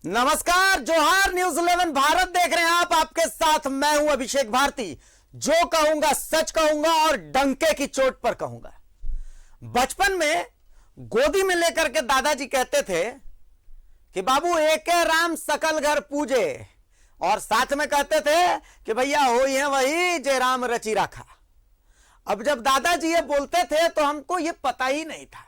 नमस्कार, जोहार। न्यूज 11 भारत देख रहे हैं आप। आपके साथ मैं हूं अभिषेक भारती। जो कहूंगा सच कहूंगा और डंके की चोट पर कहूंगा। बचपन में गोदी में लेकर के दादाजी कहते थे कि बाबू एके राम सकल घर पूजे, और साथ में कहते थे कि भैया होई है वही जे राम रची रखा। अब जब दादाजी ये बोलते थे तो हमको ये पता ही नहीं था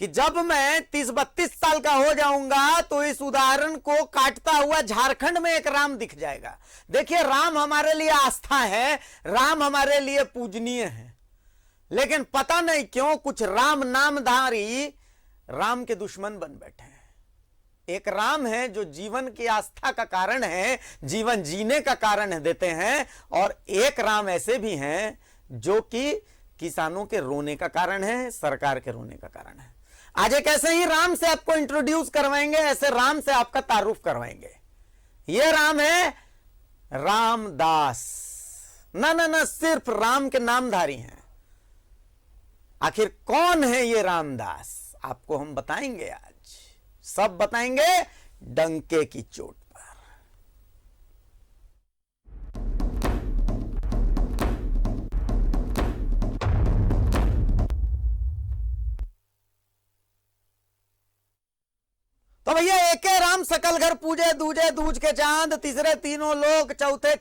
कि जब मैं 30-32 साल का हो जाऊंगा तो इस उदाहरण को काटता हुआ झारखंड में एक राम दिख जाएगा। देखिए, राम हमारे लिए आस्था है, राम हमारे लिए पूजनीय है, लेकिन पता नहीं क्यों कुछ राम नामधारी राम के दुश्मन बन बैठे हैं। एक राम है जो जीवन की आस्था का कारण है, जीवन जीने का कारण देते हैं, और एक राम ऐसे भी हैं जो कि किसानों के रोने का कारण है, सरकार के रोने का कारण है। आज एक ऐसे ही राम से आपको इंट्रोड्यूस करवाएंगे, ऐसे राम से आपका तारुफ करवाएंगे। ये राम है रामदास। ना सिर्फ राम के नामधारी हैं। आखिर कौन है ये रामदास, आपको हम बताएंगे। आज सब बताएंगे डंके की चोट पर। तो भैया, एके राम सकल घर पूजे, दूजे दूज के चांद, तीसरे तीनों लोग, चौथे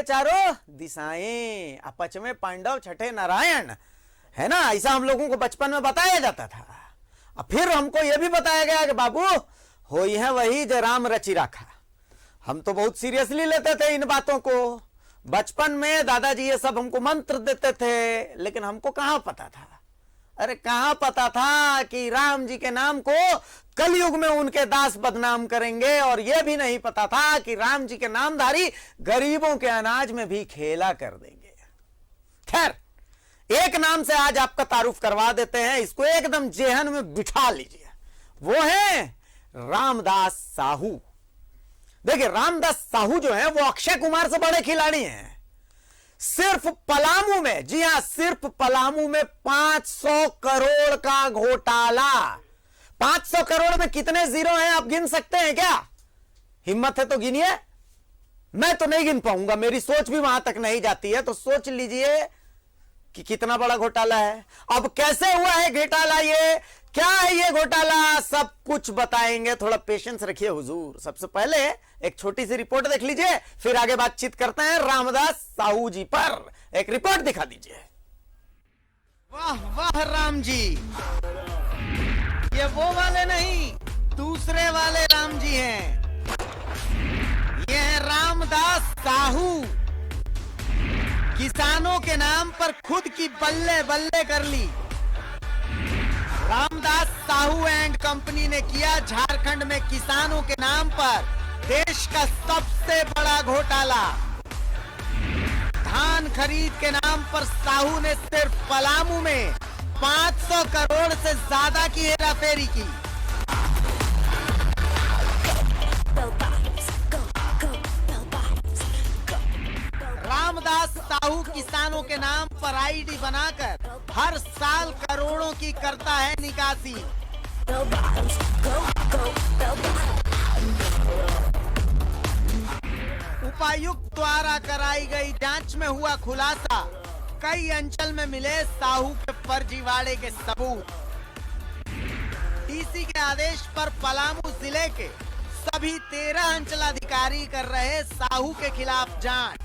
चारों दिशाएं, पचमे पांडव, छठे नारायण, है ना। ऐसा हम लोगों को बचपन में बताया जाता था। अब फिर हमको यह भी बताया गया कि बाबू होई है वही जो राम रची रखा। हम तो बहुत सीरियसली लेते थे इन बातों को। बचपन में दादाजी ये सब हमको मंत्र देते थे, लेकिन हमको कहां पता था, अरे कहां पता था कि राम जी के नाम को कलयुग में उनके दास बदनाम करेंगे। और यह भी नहीं पता था कि राम जी के नामधारी गरीबों के अनाज में भी खेला कर देंगे। खैर, एक नाम से आज आपका तारुफ करवा देते हैं, इसको एकदम जेहन में बिठा लीजिए। वो है रामदास साहू। देखिए, रामदास साहू जो है वो अक्षय कुमार से बड़े खिलाड़ी हैं। सिर्फ पलामू में, जी हां, सिर्फ पलामू में 500 करोड़ का घोटाला। 500 करोड़ में कितने जीरो हैं आप गिन सकते हैं क्या? हिम्मत है तो गिनिए। मैं तो नहीं गिन पाऊंगा, मेरी सोच भी वहां तक नहीं जाती है। तो सोच लीजिए कि कितना बड़ा घोटाला है। अब कैसे हुआ है घोटाला, ये क्या है ये घोटाला, सब कुछ बताएंगे। थोड़ा पेशेंस रखिए हुजूर। सबसे पहले एक छोटी सी रिपोर्ट देख लीजिए, फिर आगे बातचीत करते हैं रामदास साहू जी पर। एक रिपोर्ट दिखा दीजिए। वाह वाह राम जी, ये वो वाले नहीं, दूसरे वाले राम जी हैं। ये है रामदास साहू। किसानों के नाम पर खुद की बल्ले बल्ले कर ली। रामदास साहू एंड कंपनी ने किया झारखंड में किसानों के नाम पर देश का सबसे बड़ा घोटाला। धान खरीद के नाम पर साहू ने सिर्फ पलामू में 500 करोड़ से ज्यादा की हेराफेरी की। रामदास साहू किसानों के नाम पर आईडी बनाकर हर साल करोड़ों की करता है निकासी। उपायुक्त द्वारा कराई गई जांच में हुआ खुलासा, कई अंचल में मिले साहू के फर्जीवाड़े के सबूत। डीसी के आदेश पर पलामू जिले के सभी 13 अंचलाधिकारी कर रहे साहू के खिलाफ जांच।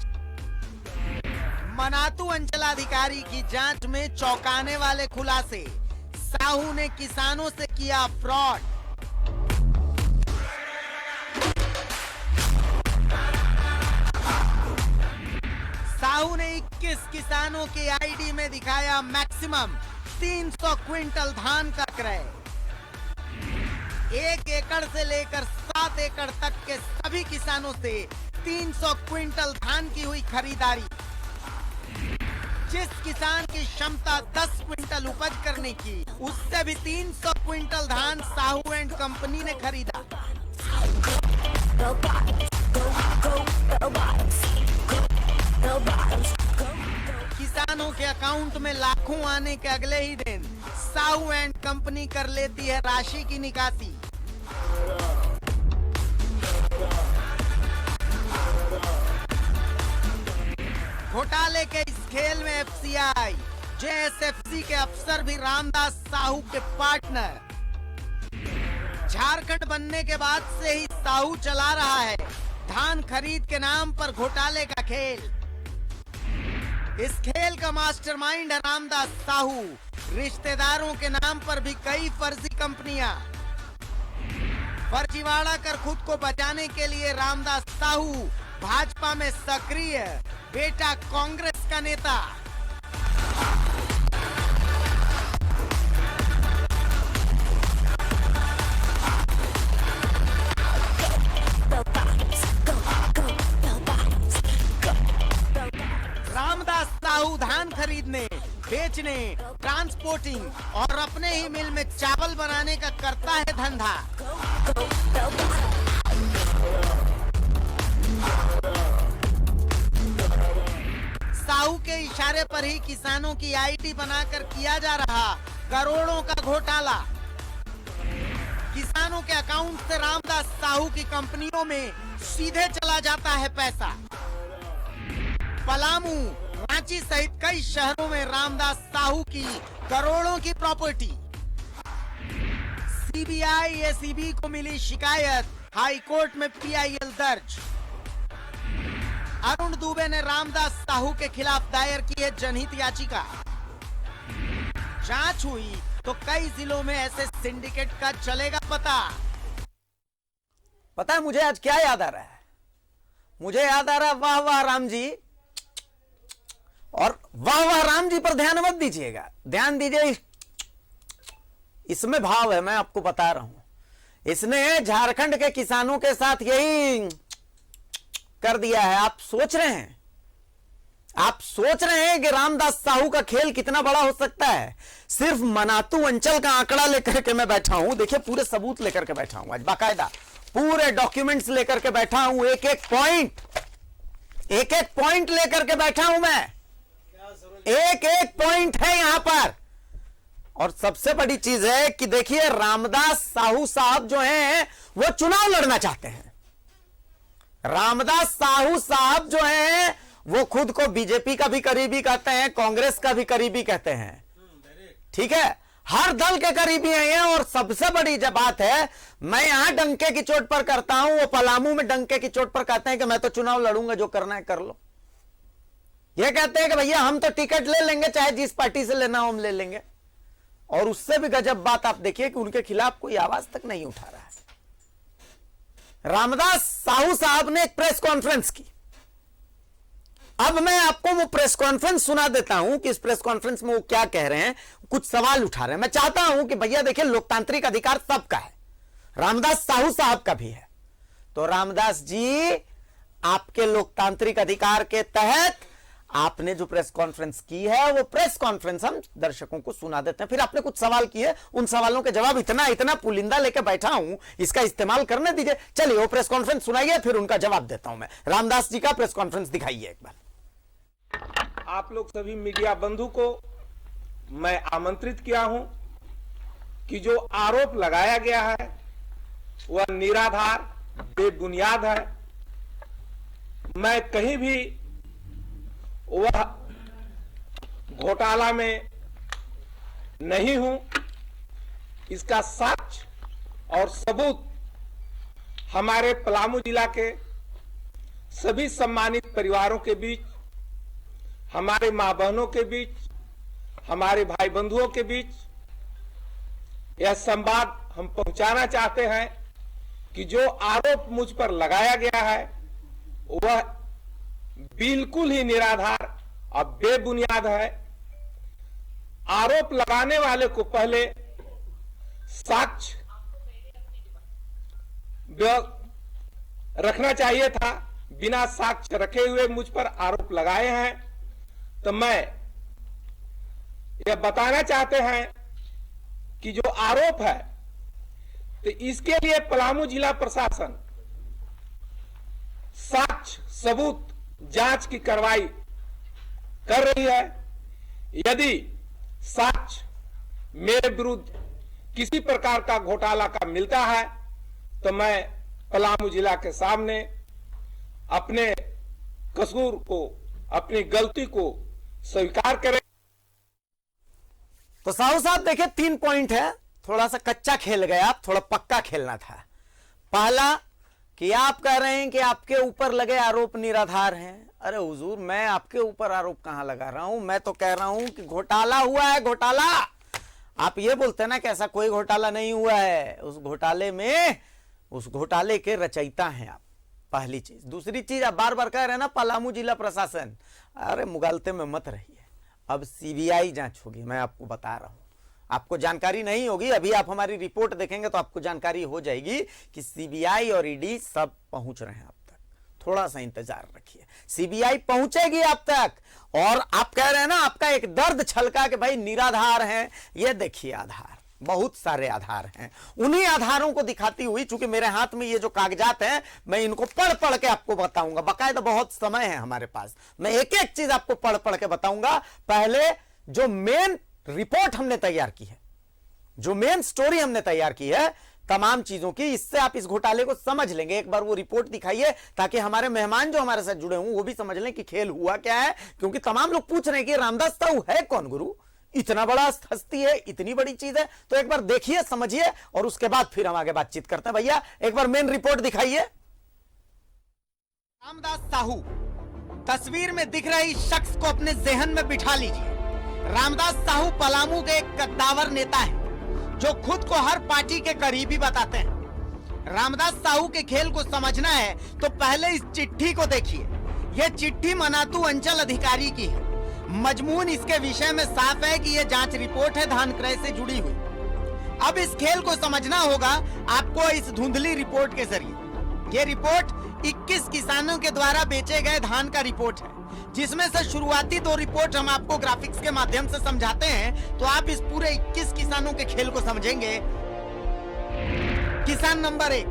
मनातू अंचलाधिकारी की जांच में चौंकाने वाले खुलासे, साहू ने किसानों से किया फ्रॉड। साहू ने 21 किसानों के आईडी में दिखाया मैक्सिमम 300 क्विंटल धान का क्रय। 1 एकड़ से लेकर 7 एकड़ तक के सभी किसानों से 300 क्विंटल धान की हुई खरीदारी। जिस किसान की क्षमता 10 क्विंटल उपज करने की, उससे भी 300 क्विंटल धान साहू एंड कंपनी ने खरीदा। किसानों के अकाउंट में लाखों आने के अगले ही दिन साहू एंड कंपनी कर लेती है राशि की निकासी। घोटाले के इस खेल में एफसीआई जेएसएफसी के अफसर भी रामदास साहू के पार्टनर। झारखंड बनने के बाद से ही साहू चला रहा है धान खरीद के नाम पर घोटाले का खेल। इस खेल का मास्टरमाइंड है रामदास साहू। रिश्तेदारों के नाम पर भी कई फर्जी कंपनियां। फर्जीवाड़ा कर खुद को बचाने के लिए रामदास साहू भाजपा में सक्रिय, बेटा कांग्रेस का नेता। रामदास साहू धान खरीदने, बेचने, ट्रांसपोर्टिंग और अपने ही मिल में चावल बनाने का करता है धंधा। साहू के इशारे पर ही किसानों की आईडी बनाकर किया जा रहा करोड़ों का घोटाला। किसानों के अकाउंट से रामदास साहू की कंपनियों में सीधे चला जाता है पैसा। पलामू, रांची सहित कई शहरों में रामदास साहू की करोड़ों की प्रॉपर्टी। सीबीआई एसीबी को मिली शिकायत, हाई कोर्ट में पीआईएल दर्ज। अरुण दुबे ने रामदास साहू के खिलाफ दायर की है जनहित याचिका। जांच हुई तो कई जिलों में ऐसे सिंडिकेट का चलेगा पता। पता है मुझे आज क्या याद आ रहा है? मुझे याद आ रहा है वाह वाह राम जी। और वाह वाह राम जी पर ध्यान मत दीजिएगा, ध्यान दीजिए, इसमें भाव है, मैं आपको बता रहा हूं। इसने झारखंड के किसानों के साथ यही कर दिया है। आप सोच रहे हैं कि रामदास साहू का खेल कितना बड़ा हो सकता है। सिर्फ मनातू अंचल का आंकड़ा लेकर के मैं बैठा हूं, देखिए पूरे सबूत लेकर के बैठा हूं, आज बाकायदा पूरे डॉक्यूमेंट्स लेकर के बैठा हूं, एक एक पॉइंट लेकर के बैठा हूं मैं, एक एक पॉइंट है यहां पर। और सबसे बड़ी चीज है कि देखिए रामदास साहू साहब जो हैं वो चुनाव लड़ना चाहते हैं। रामदास साहू साहब जो हैं वो खुद को बीजेपी का भी करीबी कहते हैं, कांग्रेस का भी करीबी कहते हैं, ठीक है, हर दल के करीबी हैं ये। और सबसे बड़ी जब बात है, मैं यहां डंके की चोट पर करता हूं, वो पलामू में डंके की चोट पर कहते हैं कि मैं तो चुनाव लड़ूंगा, जो करना है कर लो। ये कहते हैं कि भैया हम तो टिकट ले लेंगे, चाहे जिस पार्टी से लेना हो हम ले लेंगे। और उससे भी गजब बात आप देखिए कि उनके खिलाफ कोई आवाज तक नहीं उठा रहा है। रामदास साहू साहब ने एक प्रेस कॉन्फ्रेंस की। अब मैं आपको वो प्रेस कॉन्फ्रेंस सुना देता हूं कि इस प्रेस कॉन्फ्रेंस में वो क्या कह रहे हैं, कुछ सवाल उठा रहे हैं। मैं चाहता हूं कि भैया देखिए लोकतांत्रिक अधिकार सबका है, रामदास साहू साहब का भी है। तो रामदास जी, आपके लोकतांत्रिक अधिकार के तहत आपने जो प्रेस कॉन्फ्रेंस की है वो प्रेस कॉन्फ्रेंस हम दर्शकों को सुना देते हैं। फिर आपने कुछ सवाल किए, उन सवालों के जवाब इतना पुलिंदा लेके बैठा हूं, इसका इस्तेमाल करने दीजिए। चलिए वो प्रेस कॉन्फ्रेंस सुनाइए, फिर उनका जवाब देता हूं मैं। रामदास जी का प्रेस कॉन्फ्रेंस दिखाइए एक बार। आप लोग सभी मीडिया बंधु को मैं आमंत्रित किया हूं कि जो आरोप लगाया गया है वह निराधार, बेबुनियाद है। मैं कहीं भी वह घोटाला में नहीं हूं। इसका साक्ष्य और सबूत हमारे पलामू जिला के सभी सम्मानित परिवारों के बीच, हमारे मां बहनों के बीच, हमारे भाई बंधुओं के बीच यह संवाद हम पहुंचाना चाहते हैं कि जो आरोप मुझ पर लगाया गया है वह बिल्कुल ही निराधार और बेबुनियाद है। आरोप लगाने वाले को पहले साक्ष्य रखना चाहिए था। बिना साक्ष्य रखे हुए मुझ पर आरोप लगाए हैं। तो मैं यह बताना चाहते हैं कि जो आरोप है तो इसके लिए पलामू जिला प्रशासन साक्ष्य, सबूत, जांच की कार्रवाई कर रही है। यदि साक्ष्य मेरे विरुद्ध किसी प्रकार का घोटाला का मिलता है तो मैं पलामू जिला के सामने अपने कसूर को अपनी गलती को स्वीकार करें। तो साहू साहब देखिए 3 पॉइंट है, थोड़ा सा कच्चा खेल गए आप, थोड़ा पक्का खेलना था। पहला कि आप कह रहे हैं कि आपके ऊपर लगे आरोप निराधार हैं। अरे हुजूर, मैं आपके ऊपर आरोप कहां लगा रहा हूं, मैं तो कह रहा हूं कि घोटाला हुआ है, घोटाला। आप ये बोलते हैं ना कि ऐसा कोई घोटाला नहीं हुआ है, उस घोटाले में, उस घोटाले के रचयिता हैं आप, पहली चीज। दूसरी चीज, आप बार बार कह रहे हैं ना पलामू जिला प्रशासन, अरे मुगालते में मत रहिए, अब सीबीआई जांच होगी, मैं आपको बता रहा हूं। आपको जानकारी नहीं होगी, अभी आप हमारी रिपोर्ट देखेंगे तो आपको जानकारी हो जाएगी कि सीबीआई और ईडी सब पहुंच रहे हैं आप तक। थोड़ा सा इंतजार रखिए, सीबीआई पहुंचेगी आप तक। और आप कह रहे हैं ना, आपका एक दर्द छलका कि भाई निराधार हैं, ये देखिए आधार, बहुत सारे आधार हैं। उन्हीं आधारों को दिखाती हुई, चूंकि मेरे हाथ में ये जो कागजात हैं, मैं इनको पढ़ पढ़ के आपको बताऊंगा, बाकायदा बहुत समय है हमारे पास, मैं एक एक चीज आपको पढ़ पढ़ के बताऊंगा। पहले जो मेन रिपोर्ट हमने तैयार की है, जो मेन स्टोरी हमने तैयार की है तमाम चीजों की, इससे आप इस घोटाले को समझ लेंगे। एक बार वो रिपोर्ट दिखाइए ताकि हमारे मेहमान जो हमारे साथ जुड़े हों वो भी समझ लें कि खेल हुआ क्या है। क्योंकि तमाम लोग पूछ रहे हैं कि रामदास साहू है कौन गुरु, इतना बड़ा हस्ती है, इतनी बड़ी चीज है। तो एक बार देखिए, समझिए, और उसके बाद फिर हम आगे बातचीत करते हैं। भैया एक बार मेन रिपोर्ट दिखाइए। रामदास साहू, तस्वीर में दिख रहे इस शख्स को अपने जहन में बिठा लीजिए। रामदास साहू पलामू के एक कद्दावर नेता है जो खुद को हर पार्टी के करीबी बताते हैं। रामदास साहू के खेल को समझना है तो पहले इस चिट्ठी को देखिए। यह चिट्ठी मनातू अंचल अधिकारी की है। मजमून इसके विषय में साफ है कि यह जांच रिपोर्ट है धान क्रय से जुड़ी हुई। अब इस खेल को समझना होगा आपको इस धुंधली रिपोर्ट के जरिए। यह रिपोर्ट 21 किसानों के द्वारा बेचे गए धान का रिपोर्ट है, जिसमें से शुरुआती 2 रिपोर्ट हम आपको ग्राफिक्स के माध्यम से समझाते हैं, तो आप इस पूरे 21 किसानों के खेल को समझेंगे। किसान नंबर 1,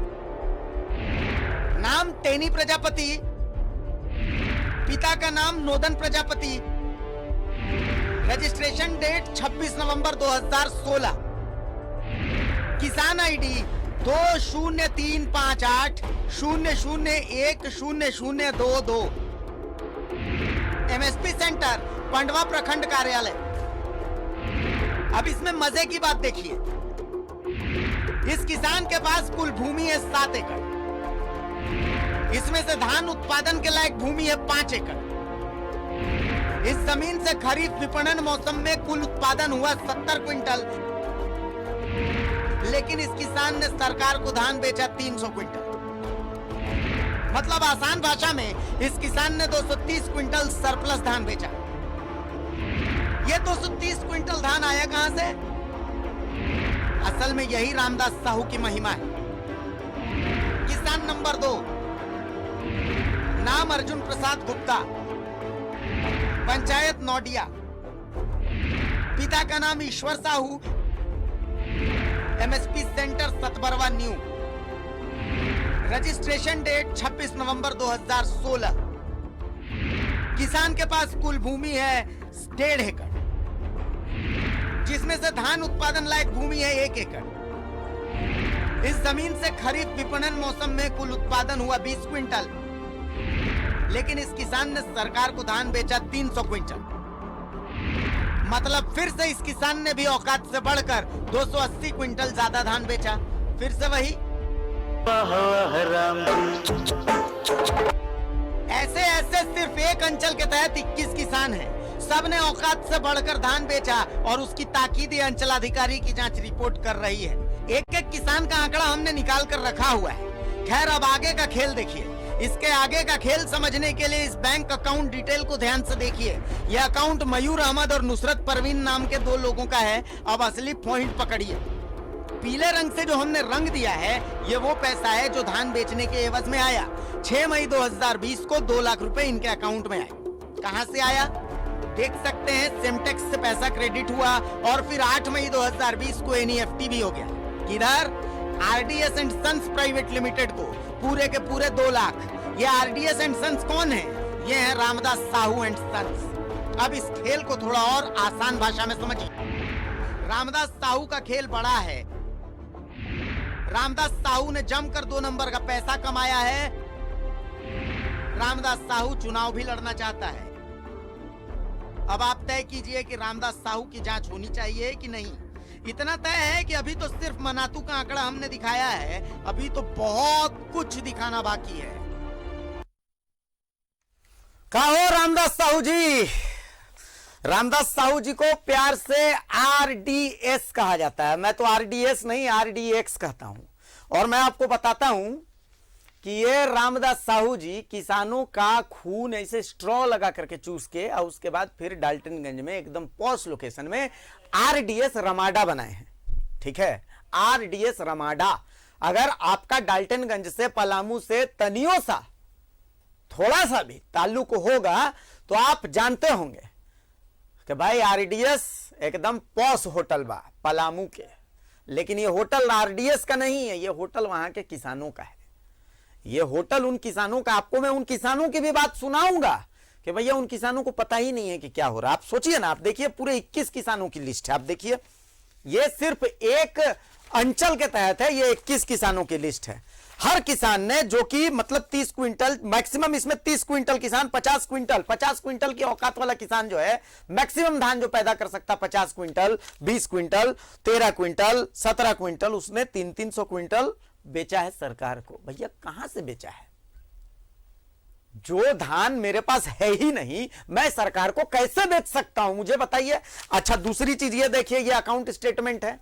नाम तेनी प्रजापति, पिता का नाम नोदन प्रजापति, रजिस्ट्रेशन डेट 26 नवंबर 2016, किसान आईडी 203580010022, एमएसपी सेंटर पंडवा प्रखंड कार्यालय। अब इसमें मजे की बात देखिए, इस किसान के पास कुल भूमि है 7 एकड़। इसमें से धान उत्पादन के लायक भूमि है 5 एकड़। इस जमीन से खरीफ विपणन मौसम में कुल उत्पादन हुआ 70 क्विंटल, लेकिन इस किसान ने सरकार को धान बेचा 300 क्विंटल। मतलब आसान भाषा में इस किसान ने 230 क्विंटल सरप्लस धान बेचा। ये 230 क्विंटल धान आया कहां से? असल में यही रामदास साहू की महिमा है। किसान नंबर 2, नाम अर्जुन प्रसाद गुप्ता, पंचायत नौडिया, पिता का नाम Ishwar Sahu, MSP centre Satbarwa new, registration date 26 November 2016। किसान के पास कुल भूमि है 1.5 एकड़, जिसमें से धान उत्पादन लायक भूमि है 1 एकड़। इस जमीन से खरीफ विपणन मौसम में कुल उत्पादन हुआ 20 क्विंटल, लेकिन इस किसान ने सरकार को धान बेचा 300 क्विंटल। मतलब फिर से इस किसान ने भी औकात से बढ़कर 280 क्विंटल ज्यादा धान बेचा। फिर से वही ऐसे ऐसे सिर्फ एक अंचल के तहत 21 किसान हैं। सब ने औकात से बढ़कर धान बेचा और उसकी ताकीद अंचलाधिकारी की जांच रिपोर्ट कर रही है। एक एक किसान का आंकड़ा हमने निकाल कर रखा हुआ है। खैर, अब आगे का खेल देखिए। इसके आगे का खेल समझने के लिए इस बैंक अकाउंट डिटेल को ध्यान से देखिए। यह अकाउंट मयूर अहमद और नुसरत परवीन नाम के 2 लोगों का है। अब असली पॉइंट पकड़िए। पीले रंग से जो हमने रंग दिया है, ये वो पैसा है जो धान बेचने के एवज में आया। 6 मई 2020 को 2 लाख रुपए इनके अकाउंट में आए। कहां से आया देख सकते हैं। सेमटेक्स से पैसा क्रेडिट हुआ और फिर 8 मई 2020 को एनईएफटी भी हो गया। किधर? RDS and sons private limited को पूरे के पूरे 2 लाख। ये आरडीएस एंड सन्स कौन है? ये है रामदास साहू एंड सन्स। अब इस खेल को थोड़ा और आसान भाषा में समझिए। रामदास साहू का खेल बड़ा है। रामदास साहू ने जमकर 2 नंबर का पैसा कमाया है। रामदास साहू चुनाव भी लड़ना चाहता है। अब आप तय कीजिए कि रामदास साहू की जांच होनी चाहिए कि नहीं। इतना तय है कि अभी तो सिर्फ मनातू का आंकड़ा हमने दिखाया है, अभी तो बहुत कुछ दिखाना बाकी है। कहो रामदास साहू जी। रामदास साहू जी को प्यार से आरडीएस कहा जाता है। मैं तो आरडीएस नहीं आरडीएक्स कहता हूं। और मैं आपको बताता हूं कि ये रामदास साहू जी किसानों का खून ऐसे स्ट्रॉ लगा करके चूस के और उसके बाद फिर डाल्टनगंज में एकदम पॉश लोकेशन में आरडीएस रमाडा बनाए हैं। ठीक है, आरडीएस रमाडा। अगर आपका डाल्टनगंज से पलामू से तनियो सा थोड़ा सा भी ताल्लुक होगा तो आप जानते होंगे कि भाई आरडीएस एकदम पॉश होटल बा पलामू के। लेकिन ये होटल आरडीएस का नहीं है, ये होटल वहां के किसानों का है। ये होटल उन किसानों का। आपको मैं उन किसानों की भी बात सुनाऊंगा कि भैया उन किसानों को पता ही नहीं है कि क्या हो रहा है। आप सोचिए ना, आप देखिए पूरे 21 किसानों की लिस्ट है। आप देखिए, ये सिर्फ एक अंचल के तहत है, ये 21 किसानों की लिस्ट है। हर किसान ने जो कि मतलब 30 क्विंटल मैक्सिमम, इसमें 30 क्विंटल किसान 50 क्विंटल की औकात वाला किसान जो है मैक्सिमम धान जो पैदा कर सकता 50 क्विंटल, 20 क्विंटल, 13 क्विंटल, 17 क्विंटल, उसने 300-300 क्विंटल बेचा है सरकार को। भैया कहां से बेचा है? जो धान मेरे पास है ही नहीं, मैं सरकार को कैसे बेच सकता हूं, मुझे बताइए। अच्छा, दूसरी चीज ये देखिए, ये अकाउंट स्टेटमेंट है।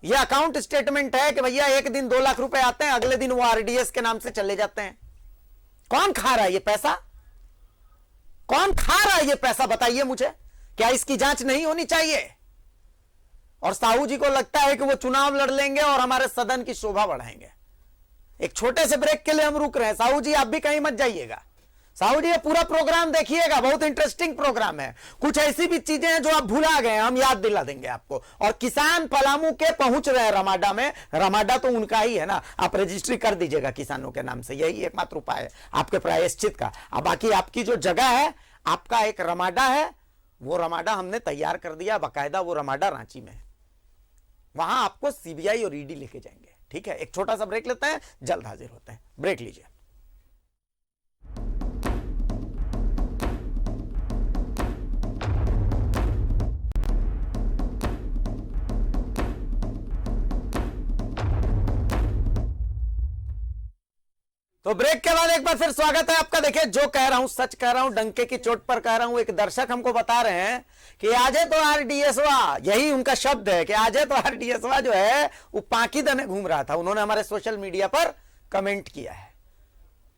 ये अकाउंट स्टेटमेंट है कि भैया एक दिन 2 लाख रुपए आते हैं, अगले दिन वो आरडीएस के नाम से चले जाते हैं। कौन खा रहा है ये पैसा? कौन खा रहा है ये पैसा, बताइए मुझे। क्या इसकी जांच नहीं होनी चाहिए? और साहू जी को लगता है कि वो चुनाव लड़ लेंगे और हमारे सदन की शोभा बढ़ाएंगे। एक छोटे से ब्रेक के लिए हम रुक रहे हैं। साहू जी आप भी कहीं मत जाइएगा। साहू जी ये पूरा प्रोग्राम देखिएगा, बहुत इंटरेस्टिंग प्रोग्राम है। कुछ ऐसी भी चीजें हैं जो आप भुला गए, हम याद दिला देंगे आपको। और किसान पलामू के पहुंच रहे हैं रमाडा में। रमाडा तो उनका ही है ना, आप रजिस्ट्री कर दीजिएगा किसानों के नाम से, यही एकमात्र उपाय है आपके प्रायश्चित का। अब बाकी आपकी जो जगह है, आपका एक रमाडा है, वो रमाडा हमने तैयार कर दिया बाकायदा। वो रमाडा रांची में है, वहां आपको सीबीआई और ईडी लेके जाएंगे। ठीक है, एक छोटा सा ब्रेक लेते हैं, जल्द हाजिर होते हैं। ब्रेक लीजिए। तो ब्रेक के बाद एक बार फिर स्वागत है आपका। देखिए, जो कह रहा हूं सच कह रहा हूं, डंके की चोट पर कह रहा हूं। एक दर्शक हमको बता रहे हैं कि आजे तो आरडीएसवा, यही उनका शब्द है कि आजे तो आरडीएसवा जो है वो पाकिदा में घूम रहा था। उन्होंने हमारे सोशल मीडिया पर कमेंट किया है,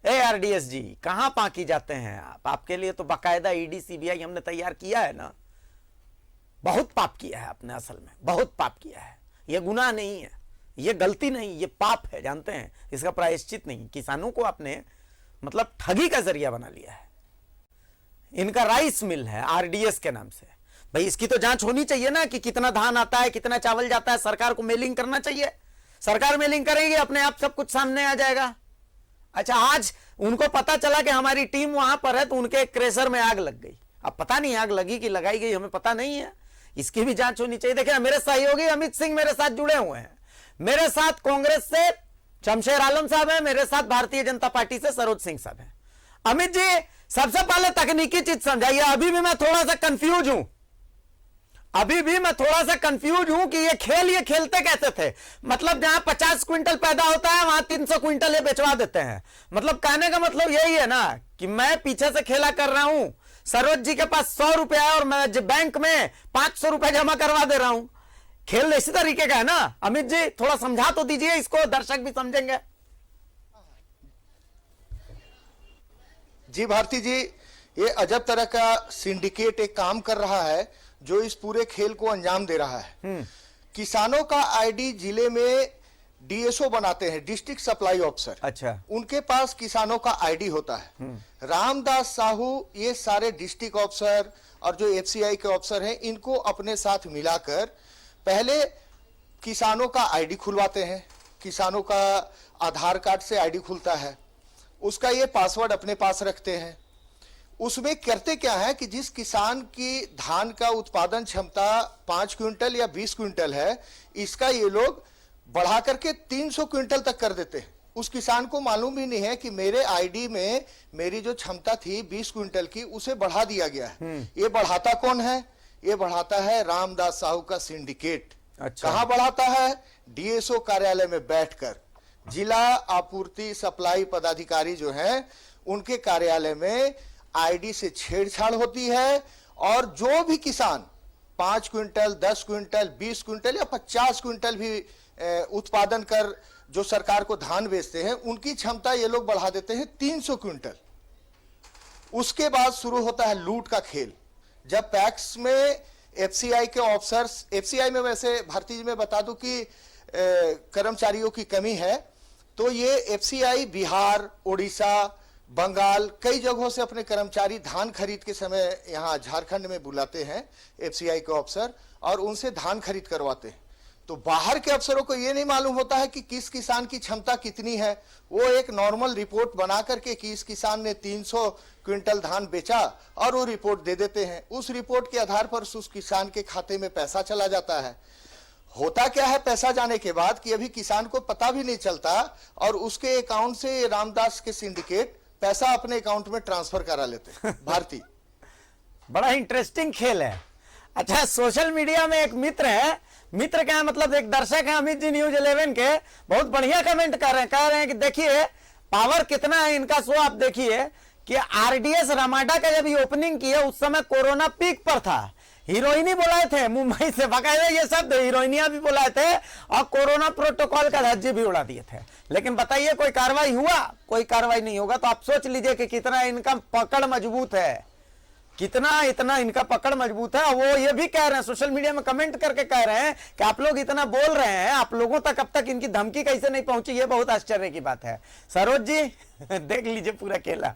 ए आरडीएस जी कहां पाकी जाते हैं आप? आपके लिए तो बाकायदा ईडी सीबीआई हमने तैयार किया है ना। बहुत पाप किया है आपने, असल में बहुत पाप किया है। यह गुनाह नहीं है, ये गलती नहीं, ये पाप है, जानते हैं। इसका प्रायश्चित नहीं। किसानों को आपने मतलब ठगी का जरिया बना लिया है। इनका राइस मिल है आरडीएस के नाम से। भाई इसकी तो जांच होनी चाहिए ना कि कितना धान आता है, कितना चावल जाता है। सरकार को मेलिंग करना चाहिए। सरकार मेलिंग करेगी, अपने आप सब कुछ सामने आ जाएगा। अच्छा, आज उनको पता चला कि हमारी टीम वहां पर है तो उनके क्रेशर में आग लग गई। अब पता नहीं आग लगी कि लगाई गई, हमें पता नहीं है। इसकी भी जांच होनी चाहिए। देखिए, मेरे सहयोगी अमित सिंह मेरे साथ जुड़े हुए हैं। मेरे साथ कांग्रेस से शमशेर आलम साहब हैं, मेरे साथ भारतीय जनता पार्टी से सरोज सिंह साहब हैं। अमित जी, सबसे पहले तकनीकी चीज समझाइए। अभी भी मैं थोड़ा सा कंफ्यूज हूं। कि ये खेलते कैसे थे? मतलब जहां 50 क्विंटल पैदा होता है वहां 300 क्विंटल ये बेचवा देते हैं। मतलब कहने का मतलब यही है ना कि मैं पीछे से खेला कर रहा हूं, सरोज जी के पास 100 रुपया है और मैं बैंक में 500 रुपया जमा करवा दे रहा हूं। खेल इसी तरीके का है ना। अमित जी थोड़ा समझा तो दीजिए इसको, दर्शक भी समझेंगे। जी भारती जी, ये अजब तरह का सिंडिकेट एक काम कर रहा है जो इस पूरे खेल को अंजाम दे रहा है। किसानों का आईडी जिले में डीएसओ बनाते हैं, डिस्ट्रिक्ट सप्लाई ऑफिसर। अच्छा, उनके पास किसानों का आईडी होता है। रामदास साहू ये सारे डिस्ट्रिक्ट ऑफिसर और जो एफसीआई के ऑफिसर हैं इनको अपने साथ मिलाकर पहले किसानों का आईडी खुलवाते हैं। किसानों का आधार कार्ड से आईडी खुलता है, उसका ये पासवर्ड अपने पास रखते हैं। उसमें करते क्या है कि जिस किसान की धान का उत्पादन क्षमता 5 क्विंटल या 20 क्विंटल है, इसका ये लोग बढ़ा करके 300 क्विंटल तक कर देते हैं। उस किसान को मालूम ही नहीं है कि मेरे आईडी में मेरी जो क्षमता थी 20 क्विंटल की, उसे बढ़ा दिया गया है। ये बढ़ाता कौन है? ये बढ़ाता है रामदास साहू का सिंडिकेट। अच्छा। कहां बढ़ाता है? डीएसओ कार्यालय में बैठकर जिला आपूर्ति सप्लाई पदाधिकारी जो हैं उनके कार्यालय में आईडी से छेड़छाड़ होती है, और जो भी किसान 5 क्विंटल, 10 क्विंटल, 20 क्विंटल या 50 क्विंटल भी उत्पादन कर जो सरकार को धान बेचते हैं, उनकी क्षमता ये लोग बढ़ा देते हैं 300 क्विंटल। उसके बाद शुरू होता है लूट का खेल। जब पैक्स में एफसीआई के ऑफिसर्स, एफसीआई में वैसे भारती जी में बता दूं कि कर्मचारियों की कमी है, तो ये एफसीआई बिहार, उड़ीसा, बंगाल कई जगहों से अपने कर्मचारी धान खरीद के समय यहाँ झारखंड में बुलाते हैं एफसीआई के अफसर, और उनसे धान खरीद करवाते हैं। तो बाहर के अफसरों को ये नहीं मालूम होता है कि किस किसान की क्षमता कितनी है। वो एक नॉर्मल रिपोर्ट बना करके कि इस किसान ने 300 क्विंटल धान बेचा, और वो रिपोर्ट दे देते हैं। उस रिपोर्ट के आधार पर उस किसान के खाते में पैसा चला जाता है। होता क्या है पैसा जाने के बाद कि अभी किसान को पता भी नहीं चलता, और उसके अकाउंट से रामदास के सिंडिकेट पैसा अपने अकाउंट में ट्रांसफर करा लेते हैं। भारती, बड़ा इंटरेस्टिंग खेल है। अच्छा, सोशल मीडिया में एक मित्र है, मित्र क्या मतलब एक दर्शक है अमित जी न्यूज 11 के, बहुत बढ़िया कमेंट कर रहे हैं, कह रहे हैं कि देखिए पावर कितना है इनका शो। आप देखिए कि आरडीएस रमाडा का जब ये ओपनिंग की है उस समय कोरोना पीक पर था, हीरोइनी बुलाए थे मुंबई से, बकायदा ये शब्द हीरोइनिया भी बुलाए थे, और कोरोना प्रोटोकॉल का धज्जे भी उड़ा दिए थे। लेकिन बताइए कोई कार्रवाई हुआ? कोई कार्रवाई नहीं होगा। तो आप सोच लीजिए कि कितना इनका पकड़ मजबूत है, कितना इतना इनका पकड़ मजबूत है। वो ये भी कह रहे हैं, सोशल मीडिया में कमेंट करके कह रहे हैं कि आप लोग इतना बोल रहे हैं, आप लोगों तक अब तक इनकी धमकी कैसे नहीं पहुंची? ये बहुत आश्चर्य की बात है। सरोज जी देख लीजिए पूरा खेला,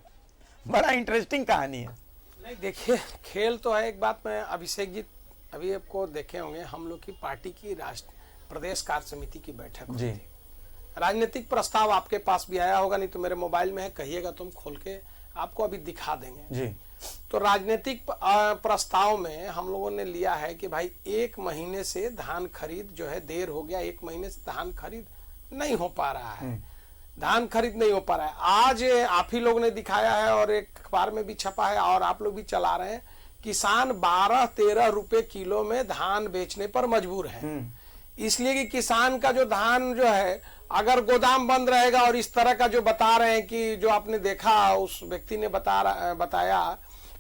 बड़ा इंटरेस्टिंग कहानी है। नहीं देखिए, खेल तो है एक बात। मैं अभिषेक जी अभी आपको देखे होंगे, हम लोग की पार्टी की राष्ट्र प्रदेश कार्य समिति की बैठक हुई थी। राजनीतिक प्रस्ताव आपके पास भी आया होगा, नहीं तो मेरे मोबाइल में है, कहिएगा तो हम खोल के आपको अभी दिखा देंगे जी। तो राजनीतिक प्रस्ताव में हम लोगों ने लिया है कि भाई 1 महीने से धान खरीद जो है देर हो गया, 1 महीने से धान खरीद नहीं हो पा रहा है, धान खरीद नहीं हो पा रहा है। आज आप ही लोग ने दिखाया है और एक अखबार में भी छपा है और आप लोग भी चला रहे हैं, किसान 12-13 रुपए किलो में धान बेचने पर मजबूर है। इसलिए कि किसान का जो धान जो है अगर गोदाम बंद रहेगा, और इस तरह का जो बता रहे हैं कि जो आपने देखा उस व्यक्ति ने बताया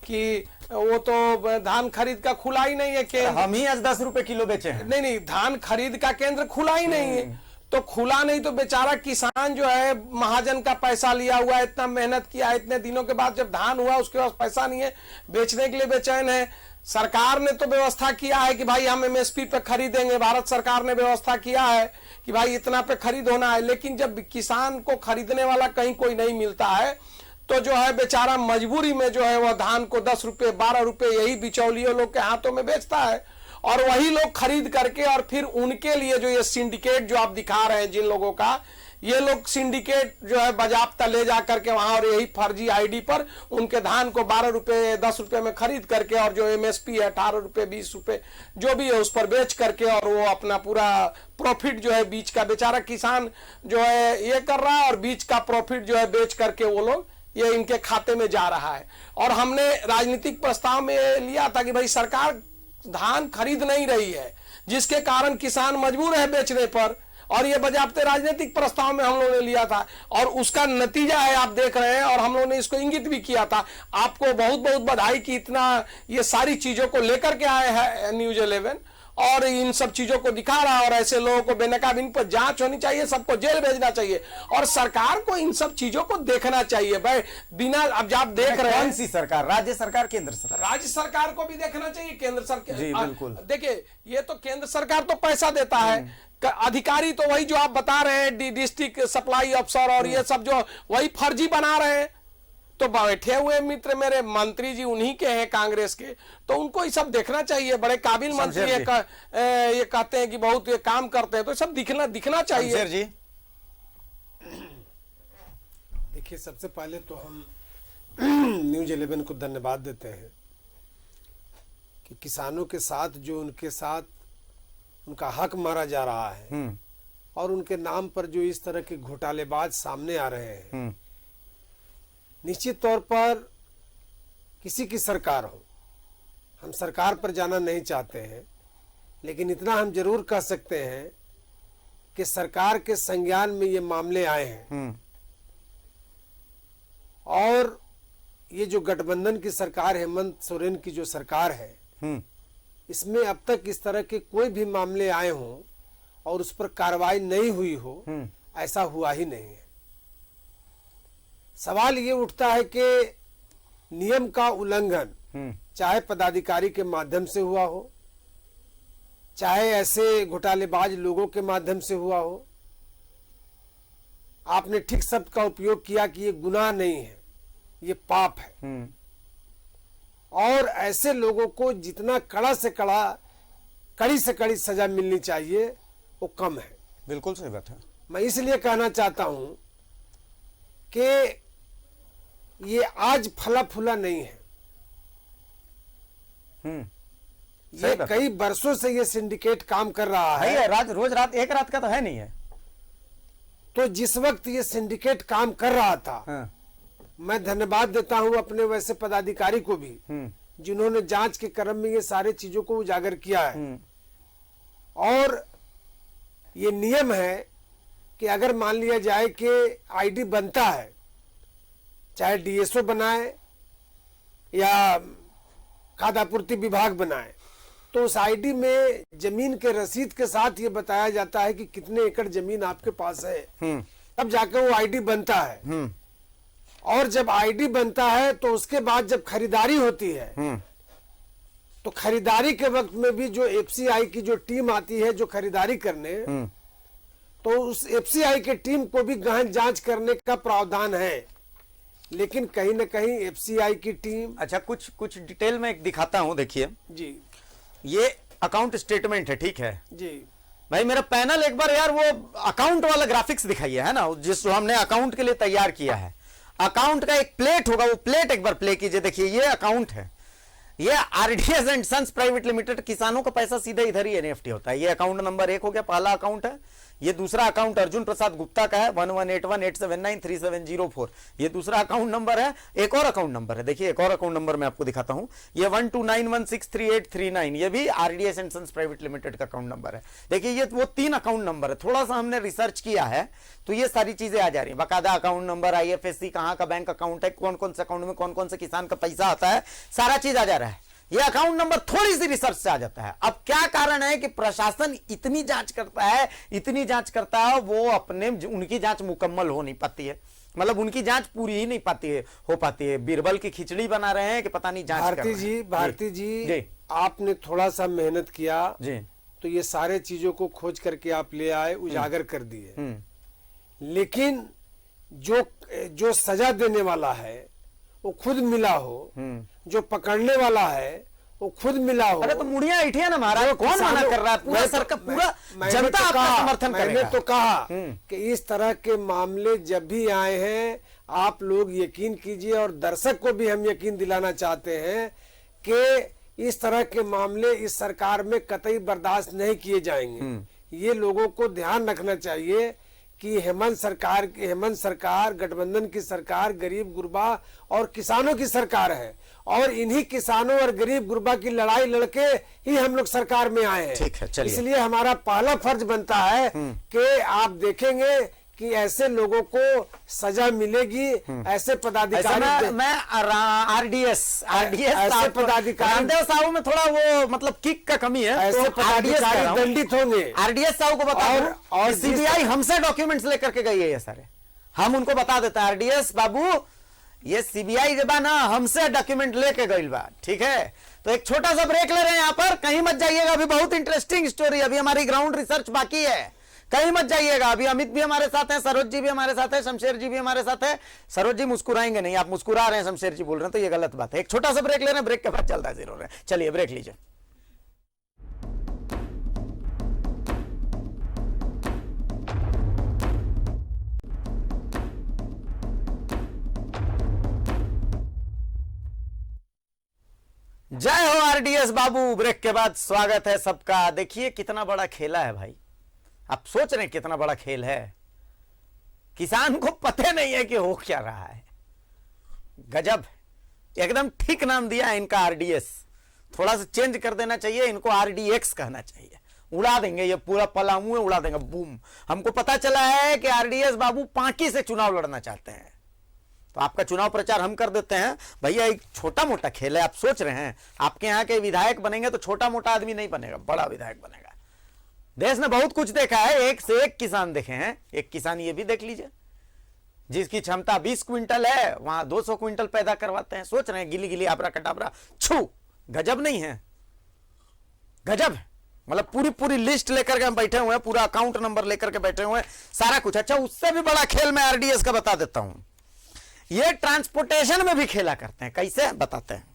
कि वो तो धान खरीद का खुला ही नहीं है केंद्र, हम ही आज 10 रुपए किलो बेचे हैं। नहीं, धान खरीद का केंद्र खुला ही नहीं है। तो खुला नहीं तो बेचारा किसान जो है महाजन का पैसा लिया हुआ है, इतना मेहनत किया, इतने दिनों के बाद जब धान हुआ उसके पास पैसा नहीं है, बेचने के लिए बेचैन है। सरकार ने तो व्यवस्था किया है कि भाई हम एमएसपी पे खरीदेंगे, भारत सरकार ने व्यवस्था किया है कि भाई इतना पे खरीद होना है, लेकिन जब किसान को खरीदने वाला कहीं कोई नहीं मिलता है तो जो है बेचारा मजबूरी में जो है वह धान को 10 रुपए 12 रुपए यही बिचौलियों लोग के हाथों में बेचता है, और वही लोग खरीद करके और फिर उनके लिए जो ये सिंडिकेट जो आप दिखा रहे हैं जिन लोगों का, ये लोग सिंडिकेट जो है बाजाप्ता ले जा करके वहां और यही फर्जी आईडी पर उनके धान को 12 रुपए 10 रुपए में खरीद करके और जो एमएसपी है 18 रुपए 20 रुपए जो भी है उस पर बेच करके और वो अपना पूरा प्रॉफिट जो है बीच का बेचारा किसान जो है ये कर रहा है, और बीच का प्रॉफिट जो है बेच करके वो लोग ये इनके खाते में जा रहा है। और हमने राजनीतिक प्रस्ताव में लिया था कि भाई सरकार धान खरीद नहीं रही है, जिसके कारण किसान मजबूर है बेचने पर, और ये बजाबते राजनीतिक प्रस्ताव में हम लोगों ने लिया था और उसका नतीजा है आप देख रहे हैं, और हम लोगों ने इसको इंगित भी किया था। आपको बहुत बहुत बधाई कि इतना ये सारी चीजों को लेकर के आए हैं न्यूज 11 और इन सब चीजों को दिखा रहा है, और ऐसे लोगों को बेनकाब इन पर जांच होनी चाहिए, सबको जेल भेजना चाहिए, और सरकार को इन सब चीजों को देखना चाहिए। भाई बिना अब आप देख रहे हैं कौन सी सरकार, राज्य सरकार, केंद्र सरकार? राज्य सरकार को भी देखना चाहिए, केंद्र सरकार जी बिल्कुल। देखिए ये तो केंद्र सरकार तो पैसा देता है, अधिकारी तो वही जो आप बता रहे हैं डिस्ट्रिक्ट सप्लाई अफसर और ये सब जो वही फर्जी बना रहे हैं। तो बैठे हुए मित्र मेरे मंत्री जी उन्हीं के हैं कांग्रेस के, तो उनको ये सब देखना चाहिए। बड़े काबिल मंत्री ये कहते हैं कि बहुत ये काम करते हैं, तो सब दिखना चाहिए। जी देखिए, सबसे पहले तो हम न्यूज 11 को धन्यवाद देते हैं कि किसानों के साथ जो उनके साथ उनका हक मारा जा रहा है और उनके नाम पर जो इस तरह के घोटालेबाज सामने आ रहे हैं, निश्चित तौर पर किसी की सरकार हो, हम सरकार पर जाना नहीं चाहते हैं, लेकिन इतना हम जरूर कह सकते हैं कि सरकार के संज्ञान में ये मामले आए हैं और ये जो गठबंधन की सरकार, हेमंत सोरेन की जो सरकार है, इसमें अब तक इस तरह के कोई भी मामले आए हों और उस पर कार्रवाई नहीं हुई हो, ऐसा हुआ ही नहीं है। सवाल ये उठता है कि नियम का उल्लंघन चाहे पदाधिकारी के माध्यम से हुआ हो, चाहे ऐसे घोटालेबाज लोगों के माध्यम से हुआ हो। आपने ठीक शब्द का उपयोग किया कि ये गुनाह नहीं है, ये पाप है। और ऐसे लोगों को जितना कड़ी से कड़ी सजा मिलनी चाहिए वो कम है। बिल्कुल सही बात है। मैं इसलिए कहना चाहता हूं कि ये आज फला फूला नहीं है। ये कई वर्षों से ये सिंडिकेट काम कर रहा है। रोज रात एक रात का तो है नहीं है। तो जिस वक्त ये सिंडिकेट काम कर रहा था, मैं धन्यवाद देता हूं अपने वैसे पदाधिकारी को भी जिन्होंने जांच के क्रम में ये सारे चीजों को उजागर किया है। और ये नियम है कि अगर मान लिया जाए कि आईडी बनता है, चाहे डीएसओ बनाए या खाद्य आपूर्ति विभाग बनाए, तो उस आईडी में जमीन के रसीद के साथ ये बताया जाता है कि कितने एकड़ जमीन आपके पास है। तब जाकर वो आईडी बनता है। और जब आईडी बनता है तो उसके बाद जब खरीदारी होती है, तो खरीदारी के वक्त में भी जो एफसीआई की जो टीम आती है जो खरीदारी करने, तो उस एफसीआई की टीम को भी गहन जांच करने का प्रावधान है। लेकिन कहीं न कहीं एफसीआई की टीम, अच्छा, कुछ डिटेल में एक दिखाता हूं। देखिए जी, ये अकाउंट स्टेटमेंट है, ठीक है जी भाई। मेरा पैनल एक बार यार वो अकाउंट वाला ग्राफिक्स दिखाइए, है ना, जिस जो हमने अकाउंट के लिए तैयार किया है। अकाउंट का एक प्लेट होगा, वो प्लेट एक बार प्ले कीजिए। देखिए ये अकाउंट है, ये RDS and sons private limited, किसानों का पैसा सीधे इधर ही एनईएफटी होता है। ये अकाउंट नंबर 1 हो गया, पहला अकाउंट है। ये दूसरा अकाउंट अर्जुन प्रसाद गुप्ता का है, 118187933704। ये दूसरा अकाउंट नंबर है। एक और अकाउंट नंबर है, देखिए एक और अकाउंट नंबर मैं आपको दिखाता हूं। ये 1291633839, ये भी RDS and sons private limited का अकाउंट नंबर है। देखिए ये वो 3 अकाउंट नंबर है। थोड़ा सा हमने रिसर्च किया है तो ये सारी चीजें आ जा रही है। बाकायदा अकाउंट नंबर, आईएफएससी, कहां का बैंक अकाउंट है, कौन कौन से अकाउंट में कौन कौन से किसान का पैसा आता है, सारा चीज आ जा रहा है। ये अकाउंट नंबर थोड़ी सी रिसर्च से आ जाता है। अब क्या कारण है कि प्रशासन इतनी जांच करता है, वो अपने उनकी जांच मुकम्मल हो नहीं पाती है, मतलब उनकी जांच पूरी ही नहीं हो पाती है। बीरबल की खिचड़ी बना रहे हैं कि पता नहीं जांच भारती जी, आपने थोड़ा सा मेहनत किया जी, तो ये सारे चीजों को खोज करके आप ले आए, उजागर कर दिए। लेकिन जो सजा देने वाला है वो खुद मिला हो, जो पकड़ने वाला है वो खुद मिला हो। अरे तो मुड़िया ऐठिया ना महाराज, कौन मना कर रहा है? पूरा सरकार, पूरा जनता आपका समर्थन करेगा। मैंने तो कहा कि इस तरह के मामले जब भी आए हैं, आप लोग यकीन कीजिए, और दर्शक को भी हम यकीन दिलाना चाहते हैं कि इस तरह के मामले इस सरकार में कतई बर्दाश्त नहीं किए जाएंगे। ये लोगों को ध्यान रखना चाहिए कि हेमंत सरकार गठबंधन की सरकार गरीब गुरबा और किसानों की सरकार है, और इन्हीं किसानों और गरीब गुरबा की लड़ाई लड़के ही हम लोग सरकार में आए हैं। ठीक है, चलिए। इसलिए हमारा पहला फर्ज बनता है कि आप देखेंगे कि ऐसे लोगों को सजा मिलेगी, ऐसे पदाधिकारी। मैं आरडीएस ऐसे पदाधिकारी, रामदेव साहू में थोड़ा वो मतलब किक का कमी है, ऐसे तो पदाधिकारी दंडित होंगे। आरडीएस साहू को बता और सीबीआई हमसे डॉक्यूमेंट्स लेकर के गई है ये सारे, हम उनको बता देते हैं आरडीएस बाबू, ये सीबीआई के बाद ना हमसे डॉक्यूमेंट लेके गई बा, ठीक है। तो एक छोटा सा ब्रेक ले रहे हैं यहाँ पर, कहीं मत जाइएगा, अभी बहुत इंटरेस्टिंग स्टोरी, अभी हमारी ग्राउंड रिसर्च बाकी है, कहीं मत जाइएगा। अभी अमित भी हमारे साथ हैं, सरोज जी भी हमारे साथ है, शमशेर जी भी हमारे साथ है। सरोज जी मुस्कुराएंगे नहीं, आप मुस्कुरा रहे हैं, शमशेर जी बोल रहे हैं, तो ये गलत बात है। एक छोटा सा ब्रेक ले रहे हैं, ब्रेक के बाद चलता है जीरो रहे। चलिए ब्रेक लीजिए। जय हो आरडीएस बाबू। ब्रेक के बाद स्वागत है सबका। देखिए कितना बड़ा खेला है भाई, आप सोच रहे हैं कितना बड़ा खेल है। किसान को पता नहीं है कि हो क्या रहा है। गजब, एकदम ठीक नाम दिया है इनका आरडीएस। थोड़ा सा चेंज कर देना चाहिए, इनको आरडीएक्स कहना चाहिए। उड़ा देंगे ये पूरा पलामू उड़ा देंगे, बूम। हमको पता चला है कि आरडीएस बाबू पांकी से चुनाव लड़ना चाहते हैं, तो आपका चुनाव प्रचार हम कर देते हैं। भैया एक छोटा मोटा खेल है। आप सोच रहे हैं आपके यहाँ के विधायक बनेंगे तो छोटा मोटा आदमी नहीं बनेगा, बड़ा विधायक बनेगा। देश ने बहुत कुछ देखा है, एक से एक किसान देखे हैं। एक किसान ये भी देख लीजिए, जिसकी क्षमता 20 क्विंटल है वहां 200 क्विंटल पैदा करवाते हैं। सोच रहे हैं गिली गिली आबरा कटाबरा छू, गजब नहीं है? गजब है। मतलब पूरी पूरी लिस्ट लेकर के हम बैठे हुए हैं, पूरा अकाउंट नंबर लेकर के बैठे हुए हैं, सारा कुछ। अच्छा, उससे भी बड़ा खेल मैं आरडीएस का बता देता हूं। ये ट्रांसपोर्टेशन में भी खेला करते हैं। कैसे बताते हैं?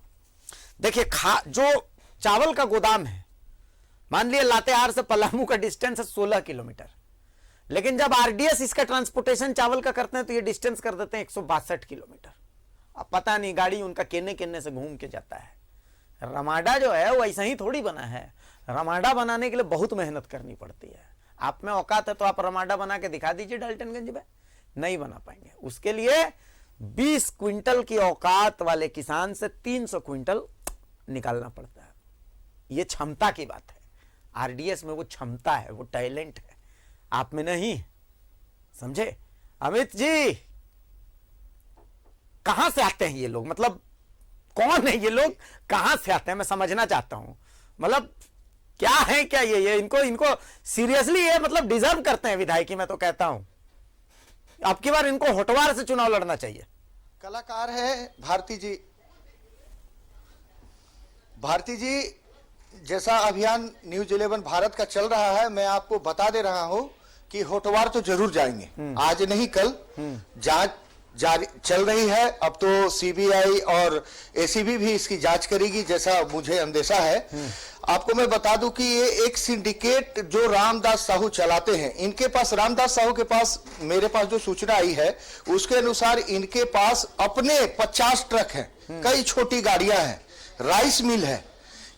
देखिए, जो चावल का गोदाम है, मान लिया लातेहार से पलामू का डिस्टेंस है 16 किलोमीटर, लेकिन जब आरडीएस इसका ट्रांसपोर्टेशन चावल का करते हैं तो ये डिस्टेंस कर देते हैं 162 किलोमीटर। अब पता नहीं गाड़ी उनका केने केने से घूम के जाता है। रमाडा जो है वो ऐसा ही थोड़ी बना है। रमाडा बनाने के लिए बहुत मेहनत करनी पड़ती है। आप में औकात है तो आप रमाडा बना के दिखा दीजिए डाल्टनगंज में, नहीं बना पाएंगे। उसके लिए 20 क्विंटल की औकात वाले किसान से 300 क्विंटल निकालना पड़ता है। ये क्षमता की बात है। आरडीएस में वो क्षमता है, वो टैलेंट है, आप में नहीं। समझे? अमित जी, कहां से आते हैं ये लोग? मतलब कौन है ये लोग, कहां से आते हैं? मैं समझना चाहता हूं। मतलब क्या है, क्या ये इनको सीरियसली ये मतलब डिजर्व करते हैं विधायकी। मैं तो कहता हूं अब की बार इनको होटवार से चुनाव लड़ना चाहिए। कलाकार है भारती जी। भारती जी, जैसा अभियान न्यूज 11 भारत का चल रहा है, मैं आपको बता दे रहा हूं कि होटवार तो जरूर जाएंगे। आज नहीं कल जांच जारी चल रही है। अब तो सीबीआई और एसीबी भी इसकी जांच करेगी, जैसा मुझे अंदेशा है। आपको मैं बता दूं कि ये एक सिंडिकेट जो रामदास साहू चलाते हैं, इनके पास, रामदास साहू के पास, मेरे पास जो सूचना आई है उसके अनुसार इनके पास अपने 50 ट्रक हैं, कई छोटी गाड़ियां हैं, राइस मिल है।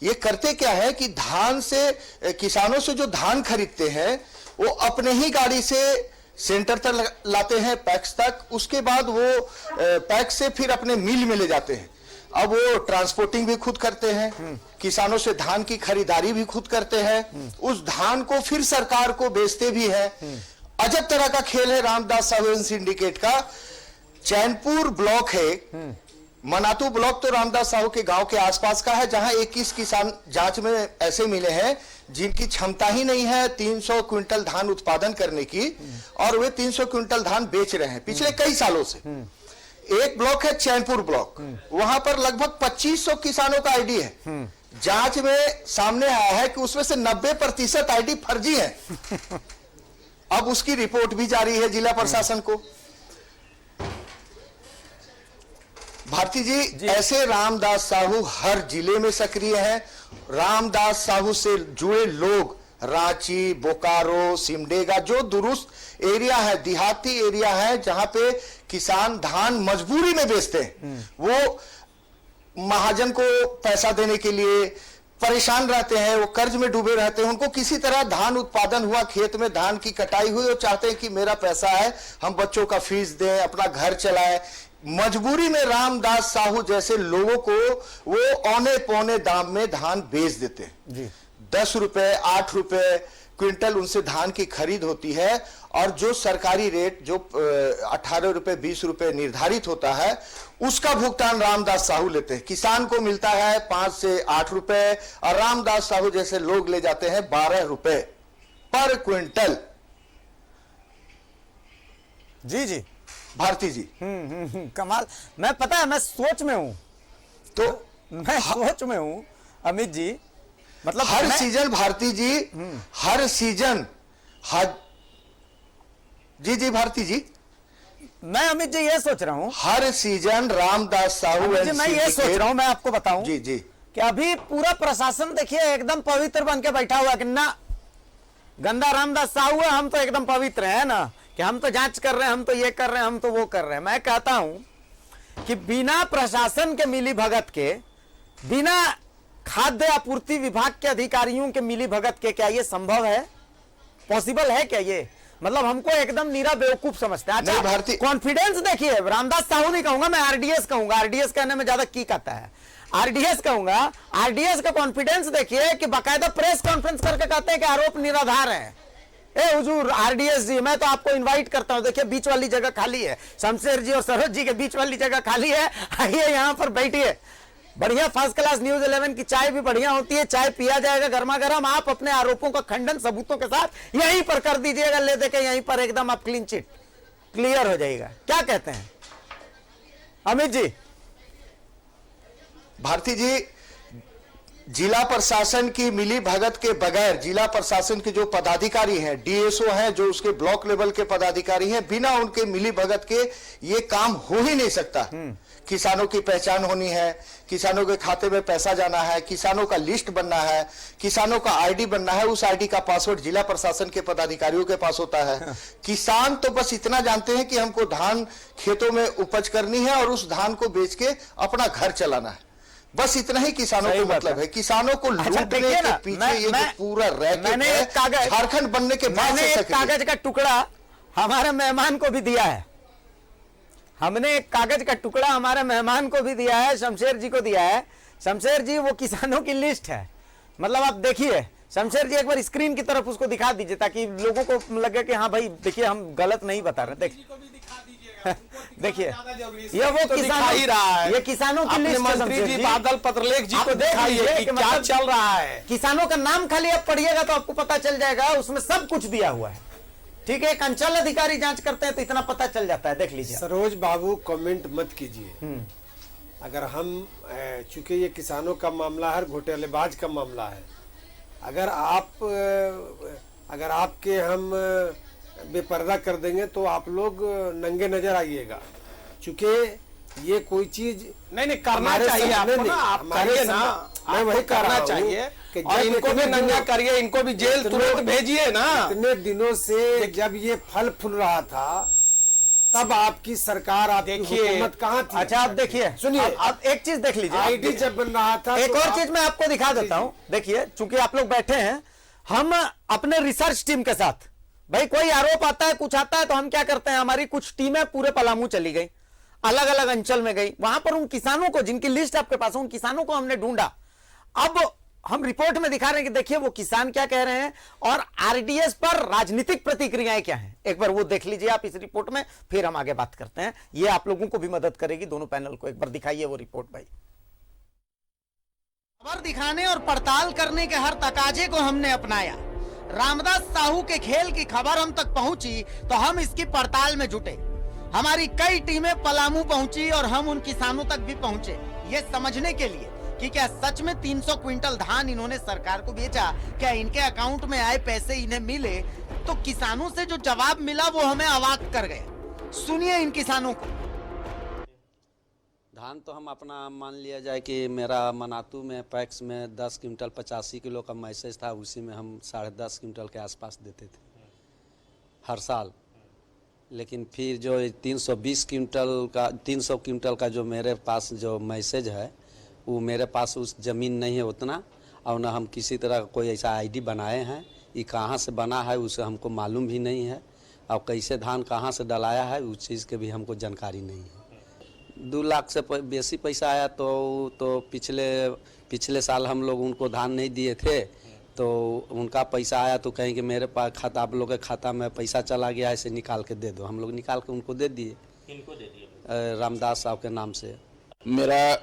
ये करते क्या है कि धान से, किसानों से जो धान खरीदते हैं वो अपने ही गाड़ी से सेंटर तक लाते हैं, पैक्स तक। उसके बाद वो पैक्स से फिर अपने मिल में ले जाते हैं। अब वो ट्रांसपोर्टिंग भी खुद करते हैं, किसानों से धान की खरीदारी भी खुद करते हैं, उस धान को फिर सरकार को बेचते भी हैं। अजब तरह का खेल है रामदास साहू सिंडिकेट का। चैनपुर ब्लॉक है, मनातू ब्लॉक तो रामदास साहू के गांव के आसपास का है, जहां 21 किसान जांच में ऐसे मिले हैं जिनकी क्षमता ही नहीं है 300 क्विंटल धान उत्पादन करने की, और वे 300 क्विंटल धान बेच रहे हैं पिछले कई सालों से। एक ब्लॉक है चैनपुर ब्लॉक, वहां पर लगभग 2500 किसानों का आईडी है। जांच में सामने आया है कि उसमें से 90% आईडी फर्जी है। अब उसकी रिपोर्ट भी जारी है जिला प्रशासन को। भारती जी, ऐसे रामदास साहू हर जिले में सक्रिय हैं। रामदास साहू से जुड़े लोग रांची, बोकारो, सिमडेगा, जो दुरुस्त एरिया है, देहाती एरिया है, जहां पे किसान धान मजबूरी में बेचते हैं, वो महाजन को पैसा देने के लिए परेशान रहते हैं, वो कर्ज में डूबे रहते हैं। उनको किसी तरह धान उत्पादन हुआ, खेत में धान की कटाई हुई, वो चाहते हैं कि मेरा पैसा है, हम बच्चों का फीस दें, अपना घर चलाएं। मजबूरी में रामदास साहू जैसे लोगों को वो औने पौने दाम में धान बेच देते हैं। 10 रुपए, 8 रुपए क्विंटल उनसे धान की खरीद होती है, और जो सरकारी रेट जो 18 रुपए 20 रुपए निर्धारित होता है, उसका भुगतान रामदास साहू लेते हैं। किसान को मिलता है 5 से 8 रुपए, और रामदास साहू जैसे लोग ले जाते हैं 12 रुपए पर क्विंटल। जी जी भारती जी, कमाल। मैं पता है, मैं सोच में हूं, तो मैं सोच में हूं अमित जी। मतलब हर सीजन भारती जी, हर सीजन, जी जी भारती जी, मैं अमित जी ये सोच रहा हूं, हर सीजन रामदास साहू अमित जी मैं ये सोच रहा हूं, मैं आपको बताऊं जी जी, कि अभी पूरा प्रशासन देखिए एकदम पवित्र बन के बैठा हुआ कि ना गंदा रामदास साहू है, हम तो एकदम पवित्र हैं ना, कि हम तो जांच कर रहे हैं, हम तो ये कर रहे हैं, हम तो वो कर रहे हैं। मैं कहता हूं कि बिना प्रशासन के मिली भगत के, बिना खाद्य आपूर्ति विभाग के अधिकारियों के मिली भगत के क्या ये संभव है? पॉसिबल है क्या ये? मतलब हमको एकदम नीरा बेवकूफ समझते हैं। नहीं, अच्छा भारती- कॉन्फिडेंस देखिए, रामदास साहू नहीं कहूंगा मैं, आरडीएस कहूंगा। आरडीएस कहने में ज्यादा की कहता है, आरडीएस कहूंगा। आरडीएस का कॉन्फिडेंस देखिए कि बाकायदा प्रेस कॉन्फ्रेंस करके कहते हैं कि आरोप निराधार है। ए हुजूर आरडीएस जी, मैं तो आपको इनवाइट करता हूं, देखिए बीच वाली जगह खाली है, शमशेर जी और सरोज जी के बीच वाली जगह खाली है, आइए यहां पर बैठिए। बढ़िया फर्स्ट क्लास न्यूज 11 की चाय भी बढ़िया होती है, चाय पिया जाएगा गर्मा गर्म। आप अपने आरोपों का खंडन सबूतों के साथ यहीं पर कर दीजिएगा, ले देके यहीं पर एकदम आप क्लीन चिट क्लियर हो जाएगा। क्या कहते हैं अमित जी? भारती जी, जिला प्रशासन की मिली भगत के बगैर जिला प्रशासन के जो पदाधिकारी हैं, डीएसओ हैं, जो उसके ब्लॉक लेवल के पदाधिकारी हैं, बिना उनके मिली भगत के ये काम हो ही नहीं सकता। किसानों की पहचान होनी है, किसानों के खाते में पैसा जाना है, किसानों का लिस्ट बनना है, किसानों का आईडी बनना है, उस आईडी का पासवर्ड जिला प्रशासन के पदाधिकारियों के पास होता है। किसान तो बस इतना जानते हैं कि हमको धान खेतों में उपज करनी है और उस धान को बेच के अपना घर चलाना है, बस इतना ही किसानों सही को बात मतलब है। है। किसानों को अच्छा, लूटने देखिए के ना, पीछे ये जो पूरा रैकेट मैंने है, एक कागज, झारखंड बनने के बाद मैंने से एक सक्रिय। कागज का टुकड़ा हमारे मेहमान को भी दिया है। हमने एक कागज का टुकड़ा हमारे मेहमान को भी दिया है, शमशेर जी को दिया है। शमशेर जी वो किसानों की लिस्ट है, मतलब आप देखिए शमशेर जी एक बार स्क्रीन की तरफ उसको दिखा दीजिए ताकि लोगों को लगे कि हाँ भाई देखिए हम गलत नहीं बता रहे। देखिए ये वो तो दिखा किसानों ही रहा है। ये किसानों की अपने लिस्ट है मंत्री शमशेर जी जी। बादल पत्रलेख जी आप को देख दिखाइए लीजिए कि कि क्या मतलब चल रहा है। किसानों का नाम खाली आप पढ़िएगा तो आपको पता चल जाएगा, उसमें सब कुछ दिया हुआ है। ठीक है, एक अंचल अधिकारी जांच करते हैं तो इतना पता चल जाता है, देख लीजिए। सरोज बाबू कमेंट मत कीजिए। अगर हम चूंकि ये किसानों का मामला है, घोटालेबाज का मामला है, अगर आपके हम बेपर्दा कर देंगे तो आप लोग नंगे नजर आइएगा। चूंकि ये कोई चीज नहीं करना हमारे चाहिए सामने आपको नहीं, ना, आप हमारे करिए ना, सामने- मैं वही आपको कर रहा करना हूं चाहिए कि और जब इनको भी इतने नंगा दिनों- करिए, इनको भी जेल तुरंत भेजिए ना। इतने दिनों से जब ये फल फूल रहा था तब आपकी सरकार, आपकी देखिए, हुकूमत कहाँ थी? अच्छा आप देखिए, सुनिए, अब एक चीज देख लीजिए। आईडी जब बन रहा था एक तो और आप- चीज मैं आपको दिखा देता हूं। देखिए चूंकि आप लोग बैठे हैं, हम अपने रिसर्च टीम के साथ, भाई कोई आरोप आता है कुछ आता है तो हम क्या करते हैं, हमारी कुछ टीमें पूरे पलामू चली गई, अलग अलग अंचल में गई, वहां पर उन किसानों को जिनकी लिस्ट आपके पास है उन किसानों को हमने ढूंढा। अब हम रिपोर्ट में दिखा रहे हैं कि देखिए वो किसान क्या कह रहे हैं और आरडीएस पर राजनीतिक प्रतिक्रियाएं क्या हैं। एक बार वो देख लीजिए आप इस रिपोर्ट में, फिर हम आगे बात करते हैं। ये आप लोगों को भी मदद करेगी, दोनों पैनल को एक बार दिखाइए वो रिपोर्ट भाई। खबर दिखाने और पड़ताल करने के हर तकाजे को हमने अपनाया। रामदास साहू के खेल की खबर हम तक पहुंची तो हम इसकी पड़ताल में जुटे। हमारी कई टीमें पलामू पहुंची और हम उन किसानों तक भी पहुंचे, ये समझने के लिए कि क्या सच में 300 क्विंटल धान इन्होंने सरकार को बेचा, क्या इनके अकाउंट में आए पैसे इन्हें मिले। तो किसानों से जो जवाब मिला वो हमें अवाक कर गया। सुनिए इन किसानों को। धान तो हम अपना मान लिया जाए कि मेरा मनातू में पैक्स में 10 क्विंटल 85 किलो का मैसेज था, उसी में हम 10.5 क्विंटल के आसपास देते थे हर साल। लेकिन फिर जो 300 क्विंटल का जो मेरे पास जो मैसेज है वो मेरे पास उस ज़मीन नहीं है उतना, और ना हम किसी तरह का कोई ऐसा आईडी बनाए हैं। ये कहाँ से बना है उसे हमको मालूम भी नहीं है, और कैसे धान कहाँ से डलाया है उस चीज़ के भी हमको जानकारी नहीं है। 2 लाख से बेसी पैसा आया तो पिछले साल हम लोग उनको धान नहीं दिए थे, तो उनका पैसा आया तो कहें कि मेरे पास खाता, आप लोग के खाता में पैसा चला गया, ऐसे निकाल के दे दो। हम लोग निकाल के उनको दे दिए। किनको दे दिए? रामदास साहब के नाम से। मेरा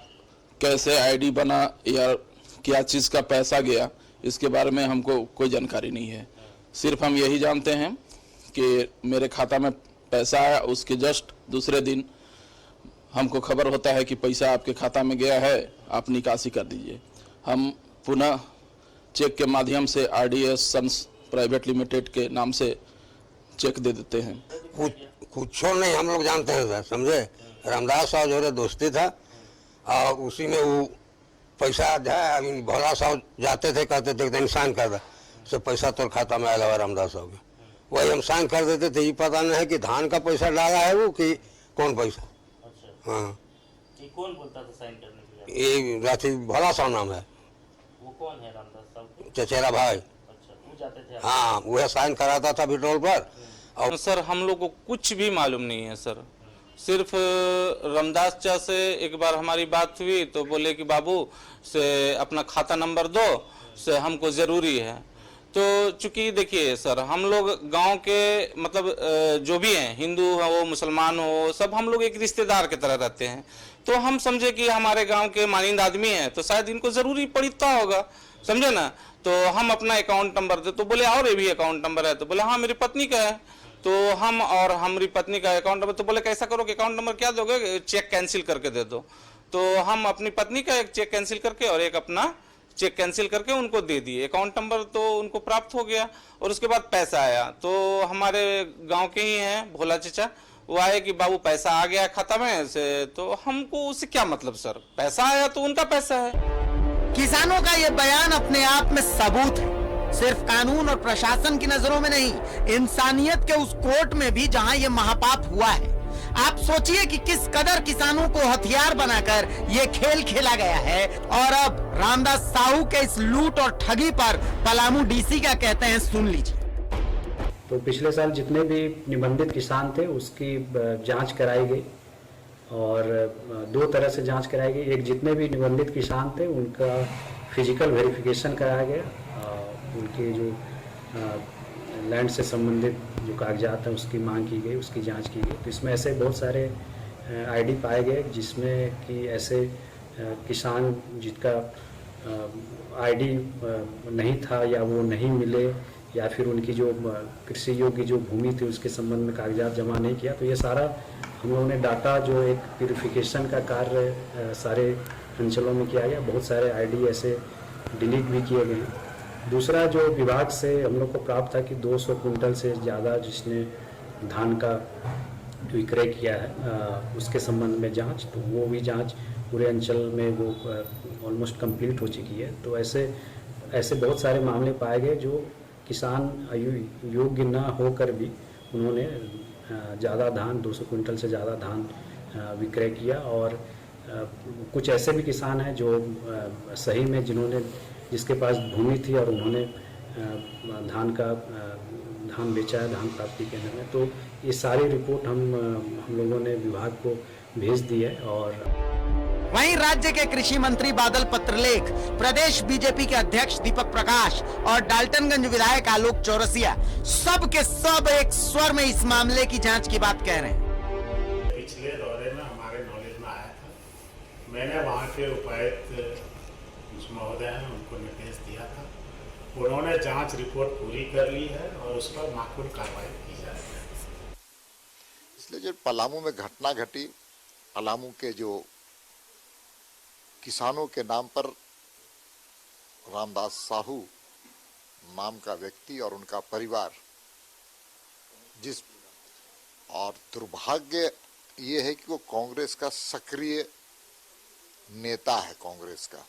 कैसे आईडी बना या क्या चीज़ का पैसा गया इसके बारे में हमको कोई जानकारी नहीं है। सिर्फ हम यही जानते हैं कि मेरे खाता में पैसा आया, उसके जस्ट दूसरे दिन हमको खबर होता है कि पैसा आपके खाता में गया है, आप निकासी कर दीजिए। हम पुनः चेक के माध्यम से आरडीएस सन्स प्राइवेट लिमिटेड के नाम से चेक दे देते हैं। कुछ नहीं हम लोग जानते हैं सर, समझे। रामदास साहब जो है दोस्ती था और उसी में वो पैसा जो है भोला साहब जाते थे, कहते थे कि साइन कर दे, सब पैसा तो खाता में आया हुआ रामदास साहब के, वही हम साइन कर देते थे। ये पता नहीं है कि धान का पैसा डाला है वो कि कौन पैसा। अच्छा। हाँ, ये कौन बोलता था साइन करने के लिए? ये राठी भोला साहब नाम है, वो कौन है रामदास साहब के? चचेरा भाई। अच्छा, जाते थे आप? हाँ, वह साइन कराता था विड्रॉल पर। और सर हम लोग को कुछ भी मालूम नहीं है सर। सिर्फ रामदास चा से एक बार हमारी बात हुई तो बोले कि बाबू से अपना खाता नंबर दो, से हमको ज़रूरी है। तो चूंकि देखिए सर, हम लोग गांव के मतलब जो भी हैं, हिंदू हो मुसलमान हो, सब हम लोग एक रिश्तेदार की तरह रहते हैं। तो हम समझे कि हमारे गांव के मानिंद आदमी हैं तो शायद इनको ज़रूरी पड़ता होगा, समझे ना। तो हम अपना अकाउंट नंबर दे, तो बोले और ये भी अकाउंट नंबर है? तो बोले हाँ मेरी पत्नी का है। तो हम और हमारी पत्नी का अकाउंट नंबर, तो बोले कैसा करो कि अकाउंट नंबर क्या दोगे, चेक कैंसिल करके दे दो। तो हम अपनी पत्नी का एक चेक कैंसिल करके और एक अपना चेक कैंसिल करके उनको दे दिए। अकाउंट नंबर तो उनको प्राप्त हो गया और उसके बाद पैसा आया। तो हमारे गांव के ही हैं भोला चचा, वो आए कि बाबू पैसा आ गया खाता में से। तो हमको उससे क्या मतलब सर, पैसा आया तो उनका पैसा है। किसानों का ये बयान अपने आप में सबूत है, सिर्फ कानून और प्रशासन की नजरों में नहीं, इंसानियत के उस कोर्ट में भी जहां ये महापाप हुआ है। आप सोचिए कि किस कदर किसानों को हथियार बनाकर ये खेल खेला गया है। और अब रामदास साहू के इस लूट और ठगी पर पलामू डीसी क्या कहते हैं, सुन लीजिए। तो पिछले साल जितने भी निबंधित किसान थे उसकी जांच कराई गई और दो तरह से जांच कराई गई। एक, जितने भी निबंधित किसान थे उनका फिजिकल वेरिफिकेशन कराया गया, उनके जो लैंड से संबंधित जो कागजात हैं उसकी मांग की गई, उसकी जांच की गई। तो इसमें ऐसे बहुत सारे आईडी पाए गए जिसमें कि ऐसे किसान जिसका आईडी नहीं था या वो नहीं मिले या फिर उनकी जो कृषि योग्य जो भूमि थी उसके संबंध में कागजात जमा नहीं किया। तो ये सारा हम लोगों ने डाटा जो एक प्यूरिफिकेशन का कार्य सारे अंचलों में किया गया। बहुत सारे आईडी ऐसे डिलीट भी किए गए हैं। दूसरा जो विभाग से हम लोग को प्राप्त था कि 200 कुंटल से ज़्यादा जिसने धान का विक्रय किया है उसके संबंध में जांच, तो वो भी जांच पूरे अंचल में वो ऑलमोस्ट कंप्लीट हो चुकी है। तो ऐसे बहुत सारे मामले पाए गए जो किसान योग्य न होकर भी उन्होंने ज़्यादा धान, 200 कुंटल से ज़्यादा धान विक्रय किया। और कुछ ऐसे भी किसान हैं जो सही में जिसके पास भूमि थी और उन्होंने धान बेचा है धान प्राप्ति केंद्र में। तो ये सारी रिपोर्ट हम लोगों ने विभाग को भेज दी है। और वहीं राज्य के कृषि मंत्री बादल पत्रलेख, प्रदेश बीजेपी के अध्यक्ष दीपक प्रकाश और डाल्टनगंज विधायक आलोक चौरसिया सब के सब एक स्वर में इस मामले की जांच की बात कह रहे हैं। पिछले दौरे में हमारे नॉलेज में आया था, मैंने वहाँ के उपायुक्त महोदय हैं उनको निर्देश दिया था, उन्होंने जांच रिपोर्ट पूरी कर ली है और उस पर माकूल कार्रवाई की जाएगी। इसलिए जो पलामू में घटना घटी, पलामू के जो किसानों के नाम पर रामदास साहू नाम का व्यक्ति और उनका परिवार, जिस और दुर्भाग्य ये है कि वो कांग्रेस का सक्रिय नेता है कांग्रेस का,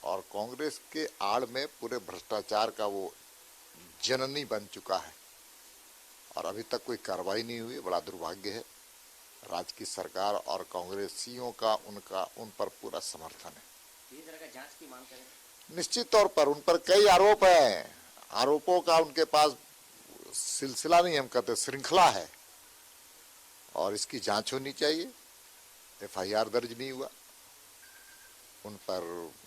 और कांग्रेस के आड़ में पूरे भ्रष्टाचार का वो जननी बन चुका है और अभी तक कोई कार्रवाई नहीं हुई। बड़ा दुर्भाग्य है। राज्य की सरकार और कांग्रेसियों का उन पर पूरा समर्थन है। इस तरह का जांच की मांग करें। निश्चित तौर पर उन पर कई आरोप हैं, आरोपों का उनके पास सिलसिला नहीं, हम कहते श्रृंखला है और इसकी जांच होनी चाहिए। FIR दर्ज नहीं हुआ, उन पर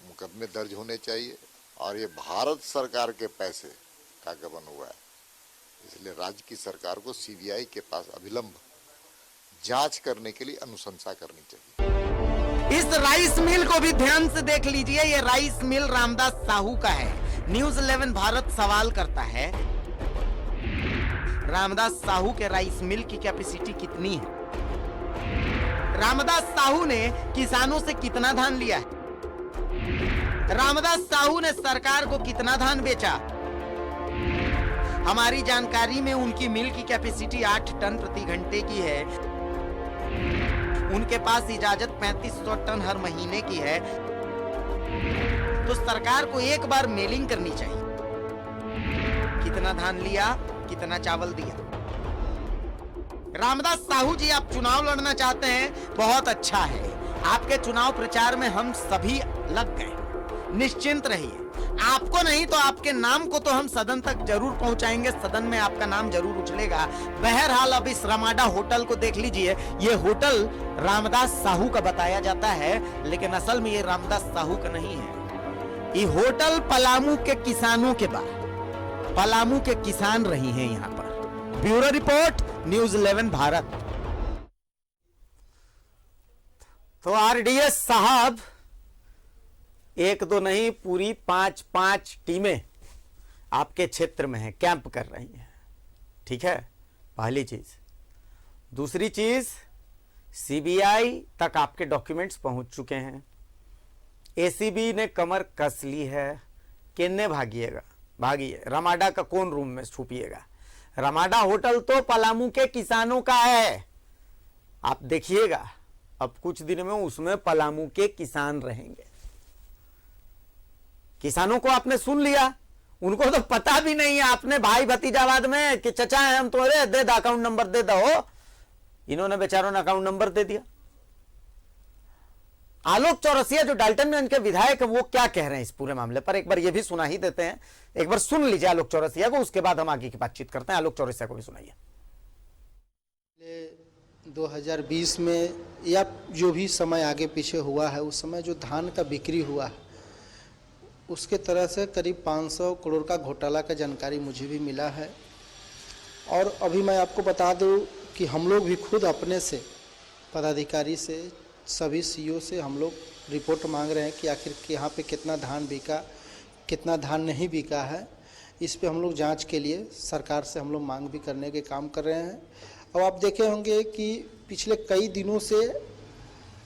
मुकदमे दर्ज होने चाहिए और ये भारत सरकार के पैसे का गबन हुआ है, इसलिए राज्य की सरकार को CBI के पास अविलंब जांच करने के लिए अनुशंसा करनी चाहिए। इस राइस मिल को भी ध्यान से देख लीजिए, ये राइस मिल रामदास साहू का है। न्यूज़ 11 भारत सवाल करता है, रामदास साहू के राइस मिल की कैपेसिटी कितनी है? रामदास साहू ने किसानों से कितना धान लिया है? रामदास साहू ने सरकार को कितना धान बेचा? हमारी जानकारी में उनकी मिल की कैपेसिटी 8 टन प्रति घंटे की है। उनके पास इजाजत 3500 टन हर महीने की है। तो सरकार को एक बार मेलिंग करनी चाहिए, कितना धान लिया, कितना चावल दिया। रामदास साहू जी, आप चुनाव लड़ना चाहते हैं, बहुत अच्छा है। आपके चुनाव प्रचार में हम सभी लग गए, निश्चिंत रहिए। आपको नहीं तो आपके नाम को तो हम सदन तक जरूर पहुंचाएंगे, सदन में आपका नाम जरूर उछलेगा। बहरहाल अब इस रमाडा होटल को देख लीजिए, ये होटल रामदास साहू का बताया जाता है, लेकिन असल में ये रामदास साहू का नहीं है। ये होटल पलामू के किसानों के बाद, पलामू के किसान रही हैं यहां पर। Bureau report, news 11 Bharat. तो आरडीएस साहब एक दो नहीं, पूरी 5 टीमें आपके क्षेत्र में हैं, कैंप कर रही हैं। ठीक है, पहली चीज। दूसरी चीज, सीबीआई तक आपके डॉक्यूमेंट्स पहुंच चुके हैं। एसीबी ने कमर कस ली है। किन्ने भागिएगा, भागिए। रमाडा का कौन रूम में छुपिएगा? रमाडा होटल तो पलामू के किसानों का है। आप देखिएगा, अब कुछ दिन में उसमें पलामू के किसान रहेंगे। किसानों को आपने सुन लिया, उनको तो पता भी नहीं है। आपने भाई भतीजावाद में कि चचा है हम तुम्हारे, दे दो अकाउंट नंबर दे दो। इन्होंने बेचारों ने अकाउंट नंबर दे दिया। आलोक चौरसिया जो डाल्टनगंज के विधायक है, वो क्या कह रहे हैं इस पूरे मामले पर, एक बार ये भी सुना ही देते हैं। एक बार सुन लीजिए आलोक चौरसिया को, उसके बाद हम आगे की बातचीत करते हैं। आलोक चौरसिया को भी सुनाइए। 2020 में या जो भी समय आगे पीछे हुआ है, उस समय जो धान का बिक्री हुआ है, उसके तरह से करीब 500 करोड़ का घोटाला का जानकारी मुझे भी मिला है। और अभी मैं आपको बता दूं कि हम लोग भी खुद अपने से, पदाधिकारी से, सभी सीईओ से हम लोग रिपोर्ट मांग रहे हैं कि आखिर यहाँ पे कितना धान बिका, कितना धान नहीं बिका है। इस पे हम लोग जांच के लिए सरकार से हम लोग मांग भी करने के काम कर रहे हैं। अब आप देखे होंगे कि पिछले कई दिनों से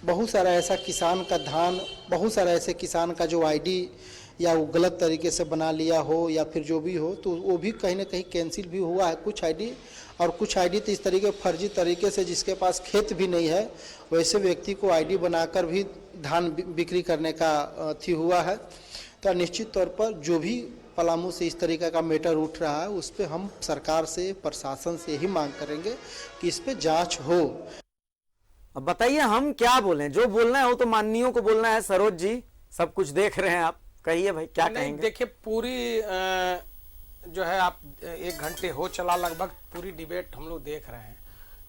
बहुत सारा ऐसा किसान का धान, बहुत सारा ऐसे किसान का जो आईडी या वो गलत तरीके से बना लिया हो या फिर जो भी हो, तो वो भी कहीं ना कहीं कैंसिल भी हुआ है कुछ आईडी। और कुछ आईडी तो इस तरीके फर्जी तरीके से, जिसके पास खेत भी नहीं है, वैसे व्यक्ति को आईडी बनाकर भी धान बिक्री करने का थी हुआ है। तो निश्चित तौर पर जो भी पलामू से इस तरीके का मैटर उठ रहा है, उस पर हम सरकार से, प्रशासन से ही मांग करेंगे कि इस पे जांच हो। अब बताइए हम क्या बोलें? जो बोलना है वो तो माननीयों को बोलना है। सरोज जी, सब कुछ देख रहे हैं आप, कहिए भाई क्या कहेंगे? देखिए, पूरी जो है, आप 1 घंटे हो चला लगभग, पूरी डिबेट हम लोग देख रहे हैं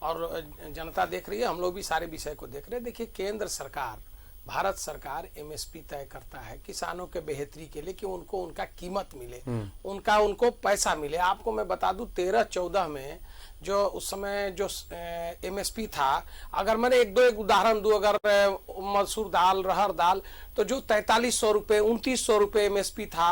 और जनता देख रही है, हम लोग भी सारे विषय को देख रहे हैं। देखिए, केंद्र सरकार, भारत सरकार एमएसपी तय करता है किसानों के बेहतरी के लिए कि उनको उनका कीमत मिले, उनको पैसा मिले। आपको मैं बता दूं, 13-14 में जो उस समय जो एमएसपी था, अगर मैंने एक उदाहरण दूं, अगर मसूर दाल, रहर दाल, तो जो 4300 रुपये, 2900 रुपये एमएसपी था,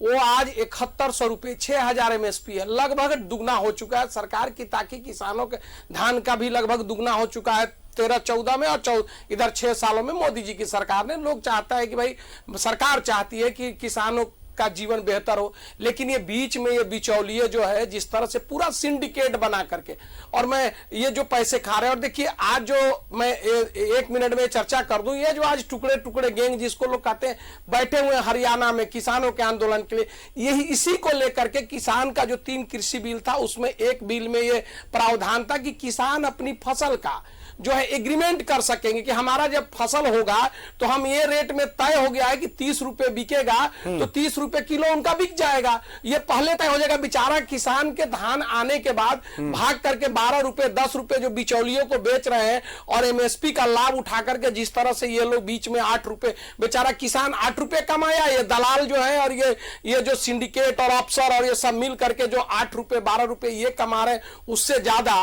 वो आज 7100 रुपये, 6000 एमएसपी है। लगभग दुगना हो चुका है सरकार की, ताकि किसानों के धान का भी लगभग दुगना हो चुका है 13-14 में। और इधर 6 सालों में मोदी जी की सरकार ने, लोग चाहता है कि भाई, सरकार चाहती है कि किसानों का जीवन बेहतर हो, लेकिन ये बीच में ये बिचौलिए जो है, जिस तरह से पूरा सिंडिकेट बना करके, और मैं ये जो पैसे खा रहे हैं, और देखिए आज जो मैं 1 मिनट में चर्चा कर दूं, ये जो आज टुकड़े टुकड़े गैंग जिसको लोग कहते हैं, बैठे हुए हरियाणा में किसानों के आंदोलन के लिए, यही इसी को लेकर के किसान का जो 3 कृषि बिल था, उसमें एक बिल में ये प्रावधान था कि किसान अपनी फसल का जो है एग्रीमेंट कर सकेंगे कि हमारा जब फसल होगा तो हम ये रेट में तय हो गया है कि 30 रुपए बिकेगा, तो 30 रुपए किलो उनका बिक जाएगा। ये पहले तय हो जाएगा। बेचारा किसान के धान आने के बाद भाग करके 12 रुपए 10 रुपए जो बिचौलियों को बेच रहे हैं, और एमएसपी का लाभ उठा करके जिस तरह से ये लोग बीच में 8 रुपए, बेचारा किसान 8 रुपए कमाया, ये दलाल जो है और ये जो सिंडिकेट और अफसर और ये सब मिल करके जो 8 रुपए 12 रुपए ये कमा रहे हैं, उससे ज्यादा,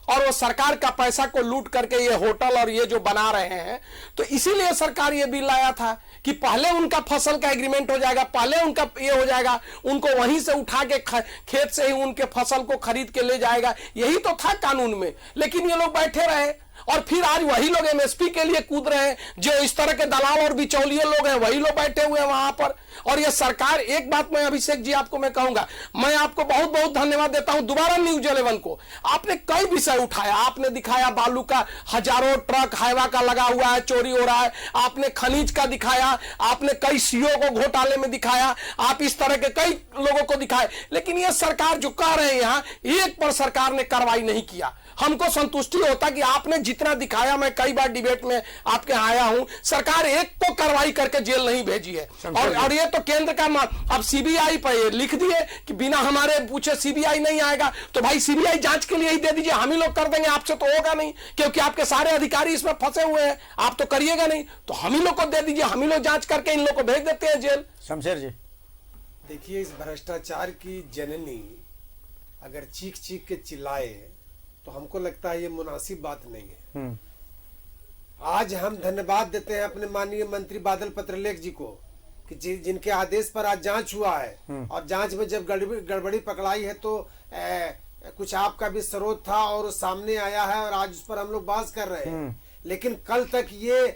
और वो सरकार का पैसा को लूट करके ये होटल और ये जो बना रहे हैं। तो इसीलिए सरकार ये बिल लाया था कि पहले उनका फसल का एग्रीमेंट हो जाएगा, पहले उनका ये हो जाएगा, उनको वहीं से उठा के खेत से ही उनके फसल को खरीद के ले जाएगा। यही तो था कानून में, लेकिन ये लोग बैठे रहे और फिर आज वही लोग एमएसपी के लिए कूद रहे हैं। जो इस तरह के दलाल और बिचौलिए लोग हैं, वही लोग बैठे हुए हैं वहां पर। और ये सरकार, एक बात मैं अभिषेक जी आपको मैं कहूंगा, मैं आपको बहुत बहुत धन्यवाद देता हूं दोबारा न्यूज़ 11 को। आपने कई विषय उठाया, आपने दिखाया बालू का हजारों ट्रक हाईवा का लगा हुआ है, चोरी हो रहा है, आपने खनिज का दिखाया, आपने कई सीओ को घोटाले में दिखाया, आप इस तरह के कई लोगों को दिखाए, लेकिन ये सरकार जो कह रहे हैं यहां, एक पर सरकार ने कार्रवाई नहीं किया। हमको संतुष्टि होता कि आपने जितना दिखाया, मैं कई बार डिबेट में आपके आया हूं, सरकार एक को कार्रवाई करके जेल नहीं भेजी है। और ये तो केंद्र का अब सीबीआई पर लिख दिए कि बिना हमारे पूछे सीबीआई नहीं आएगा, तो भाई सीबीआई जांच के लिए ही दे दीजिए, हम ही लोग कर देंगे, आपसे तो होगा नहीं, क्योंकि आपके सारे अधिकारी इसमें फंसे हुए हैं, आप तो करिएगा नहीं, तो हम ही लोग को दे दीजिए, हम ही लोग जांच करके इन लोग को भेज देते हैं जेल। शमशेर जी, देखिए, इस भ्रष्टाचार की जननी अगर चीख चीख के चिल्लाए तो हमको लगता है ये मुनासिब बात नहीं है। आज हम धन्यवाद देते हैं अपने माननीय मंत्री बादल पत्रलेख जी को कि जिनके आदेश पर आज जांच हुआ है, और जांच में जब गड़बड़ी पकड़ाई है तो कुछ आपका भी स्रोत था और सामने आया है, और आज उस पर हम लोग बात कर रहे हैं। लेकिन कल तक ये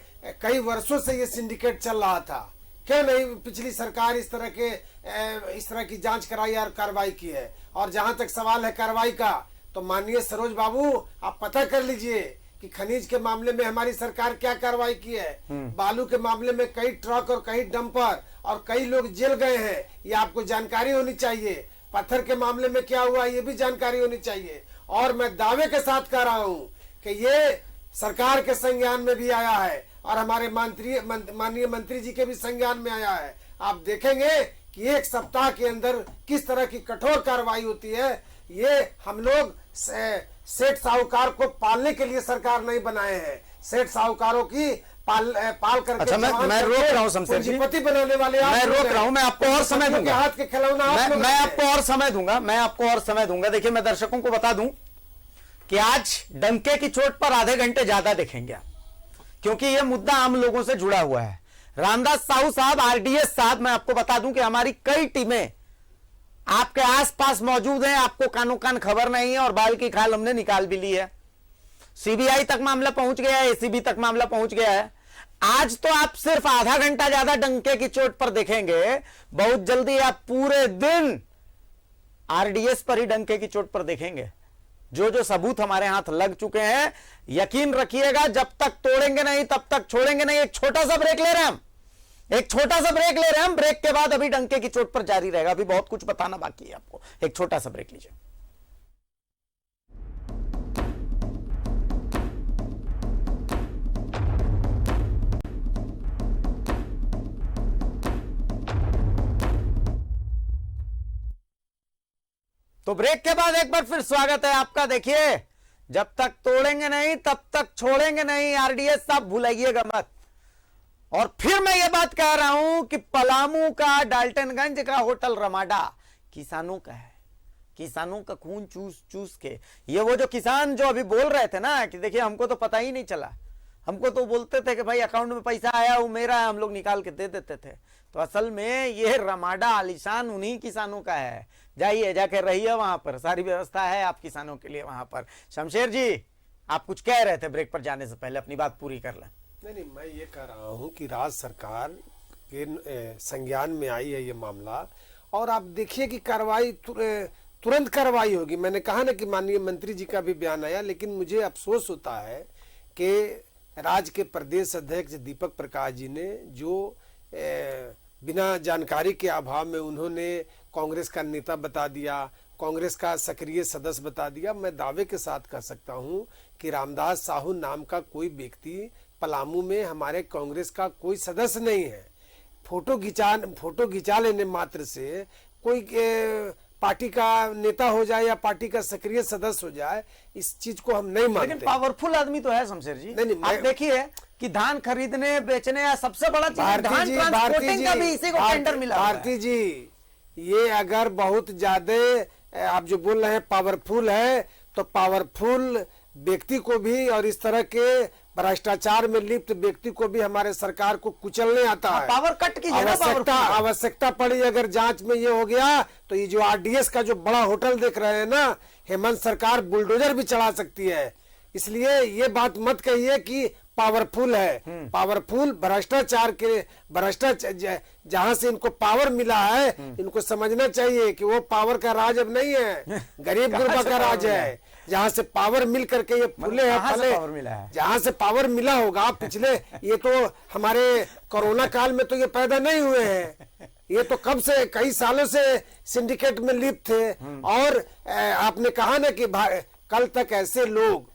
कई वर्षों से ये सिंडिकेट चल रहा था, क्यों नहीं पिछली सरकार इस तरह की जांच कराई और कार्रवाई की है। और जहां तक सवाल है कार्रवाई का, तो माननीय सरोज बाबू आप पता कर लीजिए कि खनिज के मामले में हमारी सरकार क्या कार्रवाई की है। बालू के मामले में कई ट्रक और कई डंपर और कई लोग जेल गए हैं, ये आपको जानकारी होनी चाहिए। पत्थर के मामले में क्या हुआ ये भी जानकारी होनी चाहिए। और मैं दावे के साथ कह रहा हूं कि ये सरकार के संज्ञान में भी आया है और हमारे माननीय मंत्री जी के भी संज्ञान में आया है। आप देखेंगे कि एक सप्ताह के अंदर किस तरह की कठोर कार्रवाई होती है। ये हम लोग सेठ साहूकार को पालने के लिए सरकार नहीं बनाए हैं, सेठ साहूकारों की पाल करके। अच्छा, मैं रोक रहा हूं शमशेर जी, पूंजीपति बनाने वाले आप, मैं रोक रहा हूं, मैं आपको और समय दूंगा, हाथ के खिलौना मैं आपको और समय दूंगा, मैं आपको और समय दूंगा। देखिए, मैं दर्शकों को बता दूं कि आज डंके की चोट पर आधे घंटे ज्यादा देखेंगे आप, क्योंकि यह मुद्दा आम लोगों से जुड़ा हुआ है। रामदास साहू साहब, आरडीएस साहब, मैं आपको बता दूं कि हमारी कई टीमें आपके आसपास मौजूद हैं, आपको कानो कान खबर नहीं है, और बाल की खाल हमने निकाल भी ली है। सीबीआई तक मामला पहुंच गया है, एसीबी तक मामला पहुंच गया है। आज तो आप सिर्फ आधा घंटा ज्यादा डंके की चोट पर देखेंगे, बहुत जल्दी आप पूरे दिन आरडीएस पर ही डंके की चोट पर देखेंगे। जो जो सबूत हमारे हाथ लग चुके हैं, यकीन रखिएगा, जब तक तोड़ेंगे नहीं तब तक छोड़ेंगे नहीं। एक छोटा सा ब्रेक ले रहे हैं हम, एक छोटा सा ब्रेक ले रहे हैं हम। ब्रेक के बाद अभी डंके की चोट पर जारी रहेगा, अभी बहुत कुछ बताना बाकी है आपको। एक छोटा सा ब्रेक लीजिए। तो ब्रेक के बाद एक बार फिर स्वागत है आपका। देखिए, जब तक तोड़ेंगे नहीं तब तक छोड़ेंगे नहीं, आरडीएस साहब भूलाइएगा मत। और फिर मैं ये बात कह रहा हूं कि पलामू का, डाल्टनगंज का होटल रमाडा किसानों का है। किसानों का खून चूस चूस के, ये वो जो किसान जो अभी बोल रहे थे ना कि देखिए हमको तो पता ही नहीं चला, हमको तो बोलते थे कि भाई अकाउंट में पैसा आया वो मेरा है, हम लोग निकाल के दे देते थे। तो असल में ये रमाडा आलिशान उन्हीं किसानों का है। जाइए, जाके रहिए वहां पर, सारी व्यवस्था है आप किसानों के लिए वहां पर। शमशेर जी, आप कुछ कह रहे थे ब्रेक पर जाने से पहले, अपनी बात पूरी कर लें। नहीं, मैं ये कह रहा हूँ कि राज्य सरकार के संज्ञान में आई है ये मामला, और आप देखिए कि कार्रवाई तुरंत कार्रवाई होगी। मैंने कहा ना कि माननीय मंत्री जी का भी बयान आया, लेकिन मुझे अफसोस होता है कि राज्य के प्रदेश अध्यक्ष दीपक प्रकाश जी ने जो बिना जानकारी के अभाव में उन्होंने कांग्रेस का नेता बता दिया, कांग्रेस का सक्रिय सदस्य बता दिया। मैं दावे के साथ कह सकता हूं कि रामदास साहू नाम का कोई व्यक्ति पलामू में हमारे कांग्रेस का कोई सदस्य नहीं है। फोटो खिंचा लेने मात्र से कोई पार्टी का नेता हो जाए या पार्टी का सक्रिय सदस्य हो जाए, इस चीज को हम नहीं मानते। लेकिन पावरफुल आदमी तो है शमशेर जी। नहीं, आप देखिए कि धान खरीदने बेचने या सबसे बड़ा चीज धान ट्रांसपोर्टिंग का भी इसी को टेंडर मिला। भारती जी, ये अगर बहुत ज्यादा आप जो बोल रहे हैं पावरफुल है, तो पावरफुल व्यक्ति को भी और इस तरह के भ्रष्टाचार में लिप्त व्यक्ति को भी हमारे सरकार को कुचलने आता है। पावर कट की आवश्यकता पड़ी अगर जांच में ये हो गया तो ये जो आरडीएस का जो बड़ा होटल देख रहे हैं ना, हेमंत सरकार बुलडोजर भी चला सकती है। इसलिए ये बात मत कहिए कि पावरफुल है। पावरफुल भ्रष्टाचार जहां से इनको पावर मिला है, इनको समझना चाहिए कि वो पावर का राज अब नहीं है, गरीब गुरबा का राज है। जहां से पावर मिल करके ये फूले हैं फले, जहां से पावर मिला होगा पिछले, ये तो हमारे कोरोना काल में तो ये पैदा नहीं हुए हैं, ये तो कब से कई सालों से सिंडिकेट में लिप्त थे। और आपने कहा ना कि कल तक ऐसे लोग,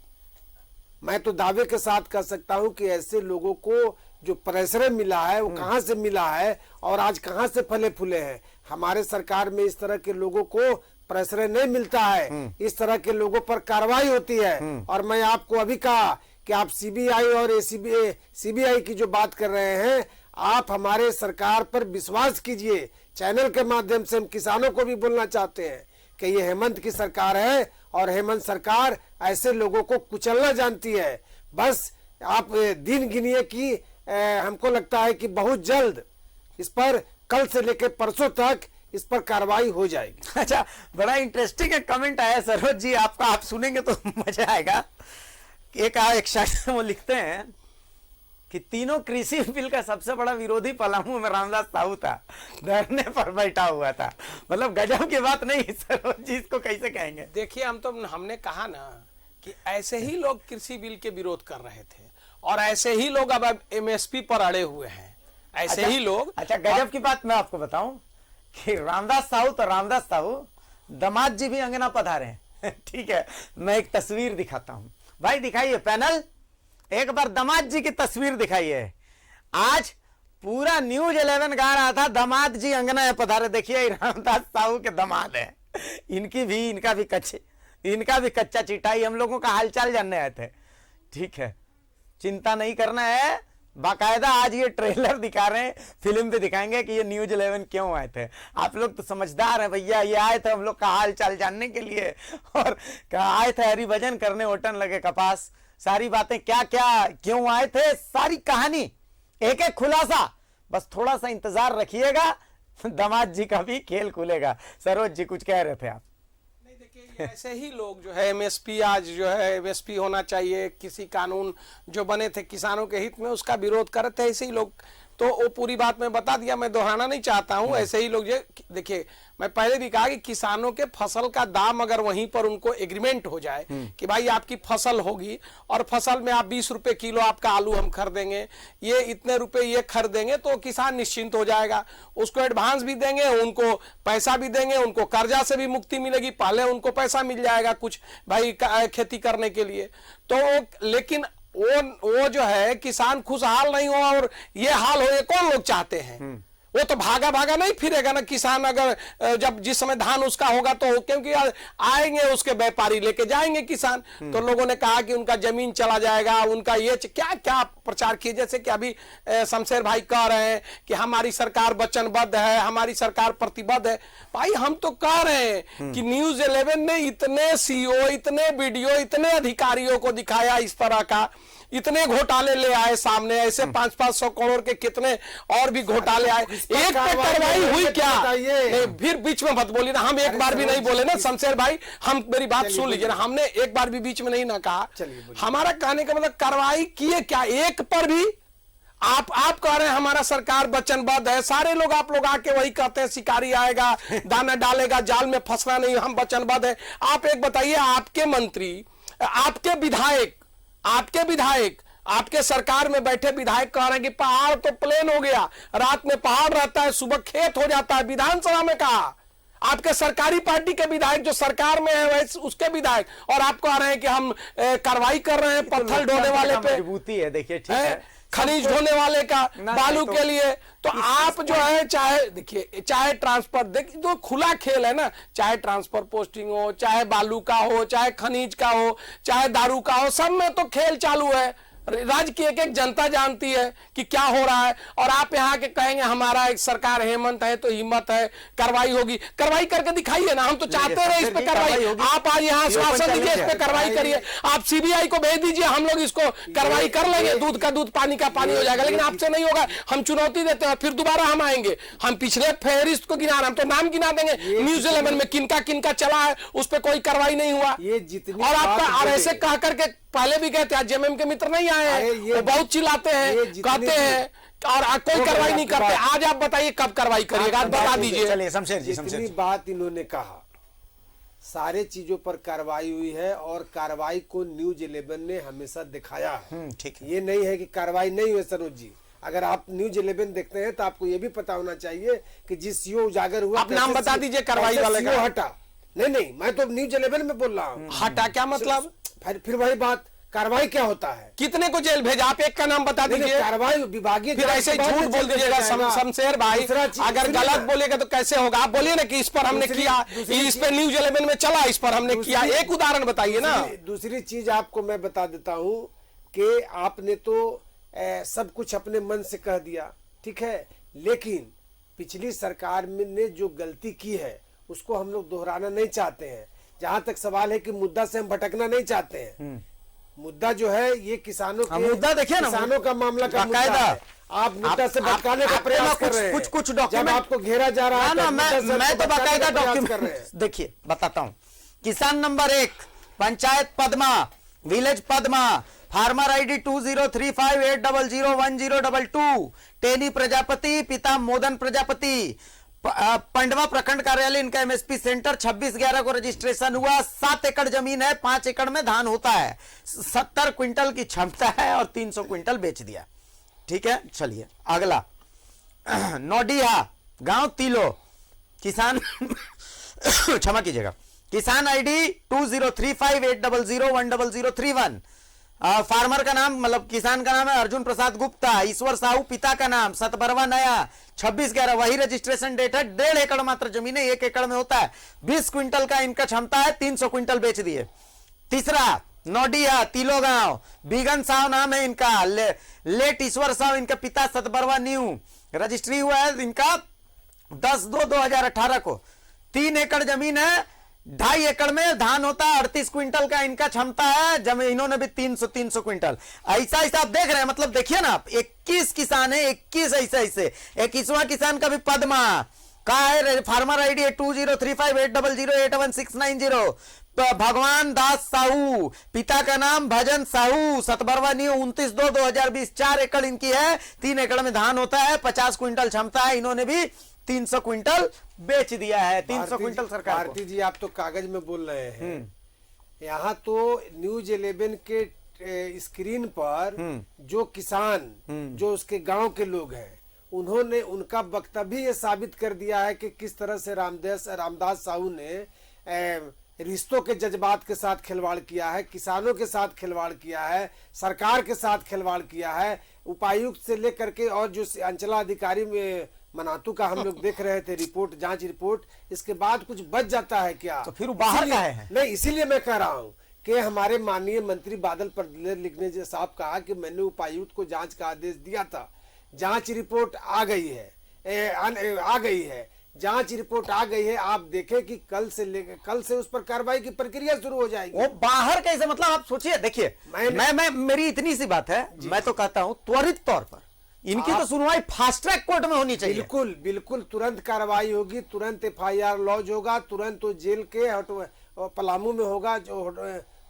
मैं तो दावे के साथ कह सकता हूं कि ऐसे लोगों को जो प्रश्रय मिला है वो कहां से मिला है और आज कहां से फले फूले हैं। हमारे सरकार में इस तरह के लोगों को प्रश्रय नहीं मिलता है, इस तरह के लोगों पर कार्रवाई होती है। और मैं आपको अभी कहा कि आप सीबीआई और सीबीआई की जो बात कर रहे हैं, आप हमारे सरकार पर विश्वास कीजिए। चैनल के माध्यम से हम किसानों को भी बोलना चाहते हैं कि ये हेमंत की सरकार है और हेमंत सरकार ऐसे लोगों को कुचलना जानती है। बस आप दिन गिनिए कि हमको लगता है कि बहुत जल्द इस पर, कल से लेकर परसों तक इस पर कार्रवाई हो जाएगी। अच्छा, बड़ा इंटरेस्टिंग कमेंट आया सरोज जी आपका, आप सुनेंगे तो मजा आएगा। एक शख्स वो लिखते हैं कि तीनों कृषि बिल का सबसे बड़ा विरोधी पलामू में रामदास साहू था, धरने पर बैठा हुआ था। मतलब गजब की बात नहीं सरोज जी, इसको कैसे कहेंगे? देखिए, हमने कहा ना कि ऐसे ही लोग कृषि बिल के विरोध कर रहे थे और ऐसे ही लोग अब एमएसपी पर अड़े हुए हैं, ऐसे ही लोग। अच्छा, गजब की बात मैं आपको बताऊं कि रामदास साहू तो रामदास साहू, दामाद जी भी अंगना पधारे हैं। ठीक है, मैं एक तस्वीर दिखाता हूं। भाई दिखाइए पैनल, एक बार दामाद जी की तस्वीर दिखाइए। आज पूरा न्यूज 11 गा रहा था दामाद जी अंगना है पधारे। देखिए रामदास साहू के दामाद है, इनका भी कच्चा चिटाई। हम लोगों का हालचाल जानने आए थे। ठीक है, चिंता नहीं करना है, बाकायदा आज ये ट्रेलर दिखा रहे हैं, फिल्म भी दिखाएंगे कि ये न्यूज 11 क्यों आए थे। आप लोग तो समझदार हैं भैया, ये आए थे हम लोग का हाल चाल जानने के लिए और आए थे हरिभजन करने, ओटन लगे कपास, सारी बातें क्या क्या क्यों आए थे, सारी कहानी एक एक खुलासा। बस थोड़ा सा इंतजार रखिएगा, दामाद जी का भी खेल खुलेगा। सरोज जी कुछ कह रहे थे आप? ऐसे ही लोग जो है एमएसपी, आज जो है एमएसपी होना चाहिए, किसी कानून जो बने थे किसानों के हित में उसका विरोध कर थे, ऐसे ही लोग। तो वो पूरी बात मैं बता दिया, मैं दोहराना नहीं चाहता हूं। ऐसे ही लोग जो देखिए, मैं पहले भी कहा कि किसानों के फसल का दाम अगर वहीं पर उनको एग्रीमेंट हो जाए कि भाई आपकी फसल होगी और फसल में आप 20 रुपए किलो आपका आलू हम खरीदेंगे, ये इतने रुपए ये खरीदेंगे, तो किसान निश्चिंत हो जाएगा। उसको एडवांस भी देंगे, उनको पैसा भी देंगे, उनको कर्जा से भी मुक्ति मिलेगी, पहले उनको पैसा मिल जाएगा कुछ भाई खेती करने के लिए। तो लेकिन वो जो है किसान खुशहाल नहीं हो और ये हाल हो, ये कौन लोग चाहते हैं? वो तो भागा भागा नहीं फिरेगा ना किसान। अगर जब जिस समय धान उसका होगा तो क्योंकि आएंगे उसके व्यापारी लेके जाएंगे किसान। तो लोगों ने कहा कि उनका जमीन चला जाएगा, उनका ये क्या क्या प्रचार किए, जैसे कि अभी शमशेर भाई कह रहे हैं कि हमारी सरकार वचनबद्ध है, हमारी सरकार प्रतिबद्ध है। भाई हम तो कह रहे हैं कि न्यूज 11 ने इतने सीईओ, इतने वीडियो, इतने अधिकारियों को दिखाया इस तरह का, इतने घोटाले ले आए सामने, ऐसे 500-500 करोड़ के कितने और भी घोटाले आए, एक पे कार्रवाई हुई क्या? नहीं, फिर बीच में मत बोलिए ना, हम एक बार भी नहीं बोले ना शमशेर भाई, हम मेरी बात सुन लीजिए ना, हमने एक बार भी बीच में नहीं ना कहा। हमारा कहने का मतलब कार्रवाई किए क्या? एक पर भी आप कह रहे हैं हमारा सरकार वचनबद्ध है, सारे लोग आप लोग आके वही कहते हैं शिकारी आएगा दाना डालेगा, जाल में फंसना नहीं, हम वचनबद्ध है। आप एक बताइए, आपके मंत्री, आपके विधायक, आपके सरकार में बैठे विधायक कह रहे हैं कि पहाड़ तो प्लेन हो गया, रात में पहाड़ रहता है, सुबह खेत हो जाता है। विधानसभा में कहा आपके सरकारी पार्टी के विधायक जो सरकार में है वैसे उसके विधायक, और आप कह रहे हैं कि हम कार्रवाई कर रहे हैं पत्थर ढोने वाले पे, मजबूती है। देखिए ठीक है, खनिज ढोने वाले का, बालू के लिए। तो आप जो है चाहे देखिए, चाहे ट्रांसफर, देखिए तो खुला खेल है ना, चाहे ट्रांसफर पोस्टिंग हो, चाहे बालू का हो, चाहे खनिज का हो, चाहे दारू का हो, सब में तो खेल चालू है। राज्य की एक एक जनता जानती है कि क्या हो रहा है। और आप यहाँ के कहेंगे हमारा एक सरकार हेमंत है तो हिम्मत है, कार्रवाई होगी। कार्रवाई करके दिखाइए ना, हम तो चाहते रहे इस पे कार्रवाई। आप आज यहाँ आश्वासन दीजिए, इस पे कार्रवाई करिए, आप सीबीआई को भेज दीजिए, हम लोग इसको कार्रवाई कर लेंगे, दूध का दूध पानी का पानी हो जाएगा। लेकिन आपसे नहीं होगा, हम चुनौती देते हैं, फिर दोबारा हम आएंगे, हम पिछले फेहरिस्त को गिना, हम तो नाम गिना देंगे न्यूज 11 में किनका किनका चला है, उस पर कोई कार्रवाई नहीं हुआ। और आपका और ऐसे कह करके पहले भी गए थे, आज जेएमएम के मित्र नहीं आए हैं, वो बहुत चिल्लाते हैं, कहते हैं और कोई कार्रवाई नहीं करते। आज आप बताइए कब कार्रवाई करिएगा, आप बता दीजिए। चलिए शमशेर जी, जितनी बात इन्होंने कहा सारे चीजों पर कार्रवाई हुई है और कार्रवाई को न्यूज 11 ने हमेशा दिखाया है। ठीक है, ये नहीं है कि कार्रवाई नहीं हुई। सरोज जी, अगर आप न्यूज 11 देखते हैं तो आपको ये भी पता होना चाहिए कि जिस सीओ उजागर हुआ, आप नाम बता दीजिए कार्रवाई वाले का। हटा, नहीं, मैं तो न्यूज 11 में बोल रहा हूँ। हटा क्या मतलब? फिर वही बात, कार्रवाई क्या होता है? कितने को जेल भेजा? आप एक का नाम बता दीजिए। कार्रवाई विभागीय, फिर ऐसे झूठ बोल दीजिएगा शमशेर भाई, अगर गलत बोलेगा तो कैसे होगा? आप बोलिए ना कि इस पर हमने किया, इस पे न्यूज 11 में चला, इस पर हमने किया, एक उदाहरण बताइए ना। दूसरी चीज आपको मैं बता देता हूँ कि आपने तो सब कुछ अपने मन से कह दिया, ठीक है, लेकिन पिछली सरकार में ने जो गलती की है उसको हम लोग दोहराना नहीं चाहते हैं। जहां तक सवाल है कि मुद्दा से हम भटकना नहीं चाहते हैं। मुद्दा जो है ये किसानों के, मुद्दा देखिए ना, किसानों का मामला का मुद्दा है। आप मुद्दा से भटकाने का प्रयास कर रहे हैं। कुछ जब डॉक्यूमेंट आपको घेरा जा रहा है ना, मैं तो बाकायदा कर रहे हैं। डॉक्यूमेंट देखिए बताता हूँ। किसान number 1 panchayat Padma, village Padma, farmer ID 2035800102, Teni Prajapati, पिता मोदन प्रजापति, पंडवा प्रखंड कार्यालय इनका एमएसपी सेंटर, 26/11 को रजिस्ट्रेशन हुआ। 7 एकड़ जमीन है, 5 एकड़ में धान होता है, 70 क्विंटल की क्षमता है और 300 क्विंटल बेच दिया। ठीक है, चलिए अगला। नोडिया गांव तिलो, किसान क्षमा कीजिएगा, किसान आईडी 203580010031, फार्मर का नाम मतलब किसान का नाम है अर्जुन प्रसाद गुप्ता, ईश्वर साहू पिता का नाम, सतबरवा नया, 26/11 वही रजिस्ट्रेशन डेट है। 1.5 एकड़ मात्र जमीन है, 1 एकड़ में होता है, 20 क्विंटल का इनका क्षमता है, 300 क्विंटल बेच दिए। तीसरा नोडिया तिलो गांव, बिगन साहू नाम है इनका, लेट ईश्वर साहू इनका पिता, सतबरवा न्यू, रजिस्ट्री हुआ है इनका 10/2/2018 को। 3 एकड़ जमीन है, 2.5 एकड़ में धान होता है, 38 क्विंटल का इनका क्षमता है, जब इन्होंने भी 300 क्विंटल। ऐसा आप देख रहे हैं, मतलब देखिए ना आप, 21 किसान है, 21 ऐसे 21वां किसान का भी पद्मा का है, फार्मर आईडी है 203580081690, भगवान दास साहू, पिता का नाम भजन साहू, सतबरवा न्यू, 29/2/2020, 4 एकड़ इनकी है, 3 एकड़ में धान होता है, 50 क्विंटल क्षमता है, इन्होंने भी 300 क्विंटल बेच दिया है। 300 क्विंटल सरकार को। भारती जी आप तो कागज में बोल रहे हैं, यहाँ तो न्यूज 11 के स्क्रीन पर जो किसान, जो उसके गांव के लोग हैं, उन्होंने उनका वक्तव्य ये साबित कर दिया है कि किस तरह से रामदास साहू ने रिश्तों के जज्बात के साथ खिलवाड़ किया है, किसानों के साथ खिलवाड़ किया है, सरकार के साथ खिलवाड़ किया है। उपायुक्त से लेकर के और जो अंचलाधिकारी में मनातू का हम लोग देख रहे थे रिपोर्ट, जांच रिपोर्ट, इसके बाद कुछ बच जाता है क्या? तो फिर बाहर का है नहीं, इसीलिए मैं कह रहा हूँ कि हमारे माननीय मंत्री बादल प्रदेश लिखने जैसा साहब कहा कि मैंने उपायुक्त को जांच का आदेश दिया था, जांच रिपोर्ट आ गई है, जांच रिपोर्ट आ गई है। आप देखें कि कल से उस पर कार्रवाई की प्रक्रिया शुरू हो जाएगी। वो बाहर कैसे, मतलब आप सोचिए, देखिए मैं मेरी इतनी सी बात है, मैं तो कहता हूं त्वरित तौर पर इनकी तो सुनवाई फास्ट ट्रैक कोर्ट में होनी चाहिए। बिल्कुल तुरंत कार्रवाई होगी, तुरंत FIR लॉन्च होगा, तुरंत तो जेल के पलामू में होगा, जो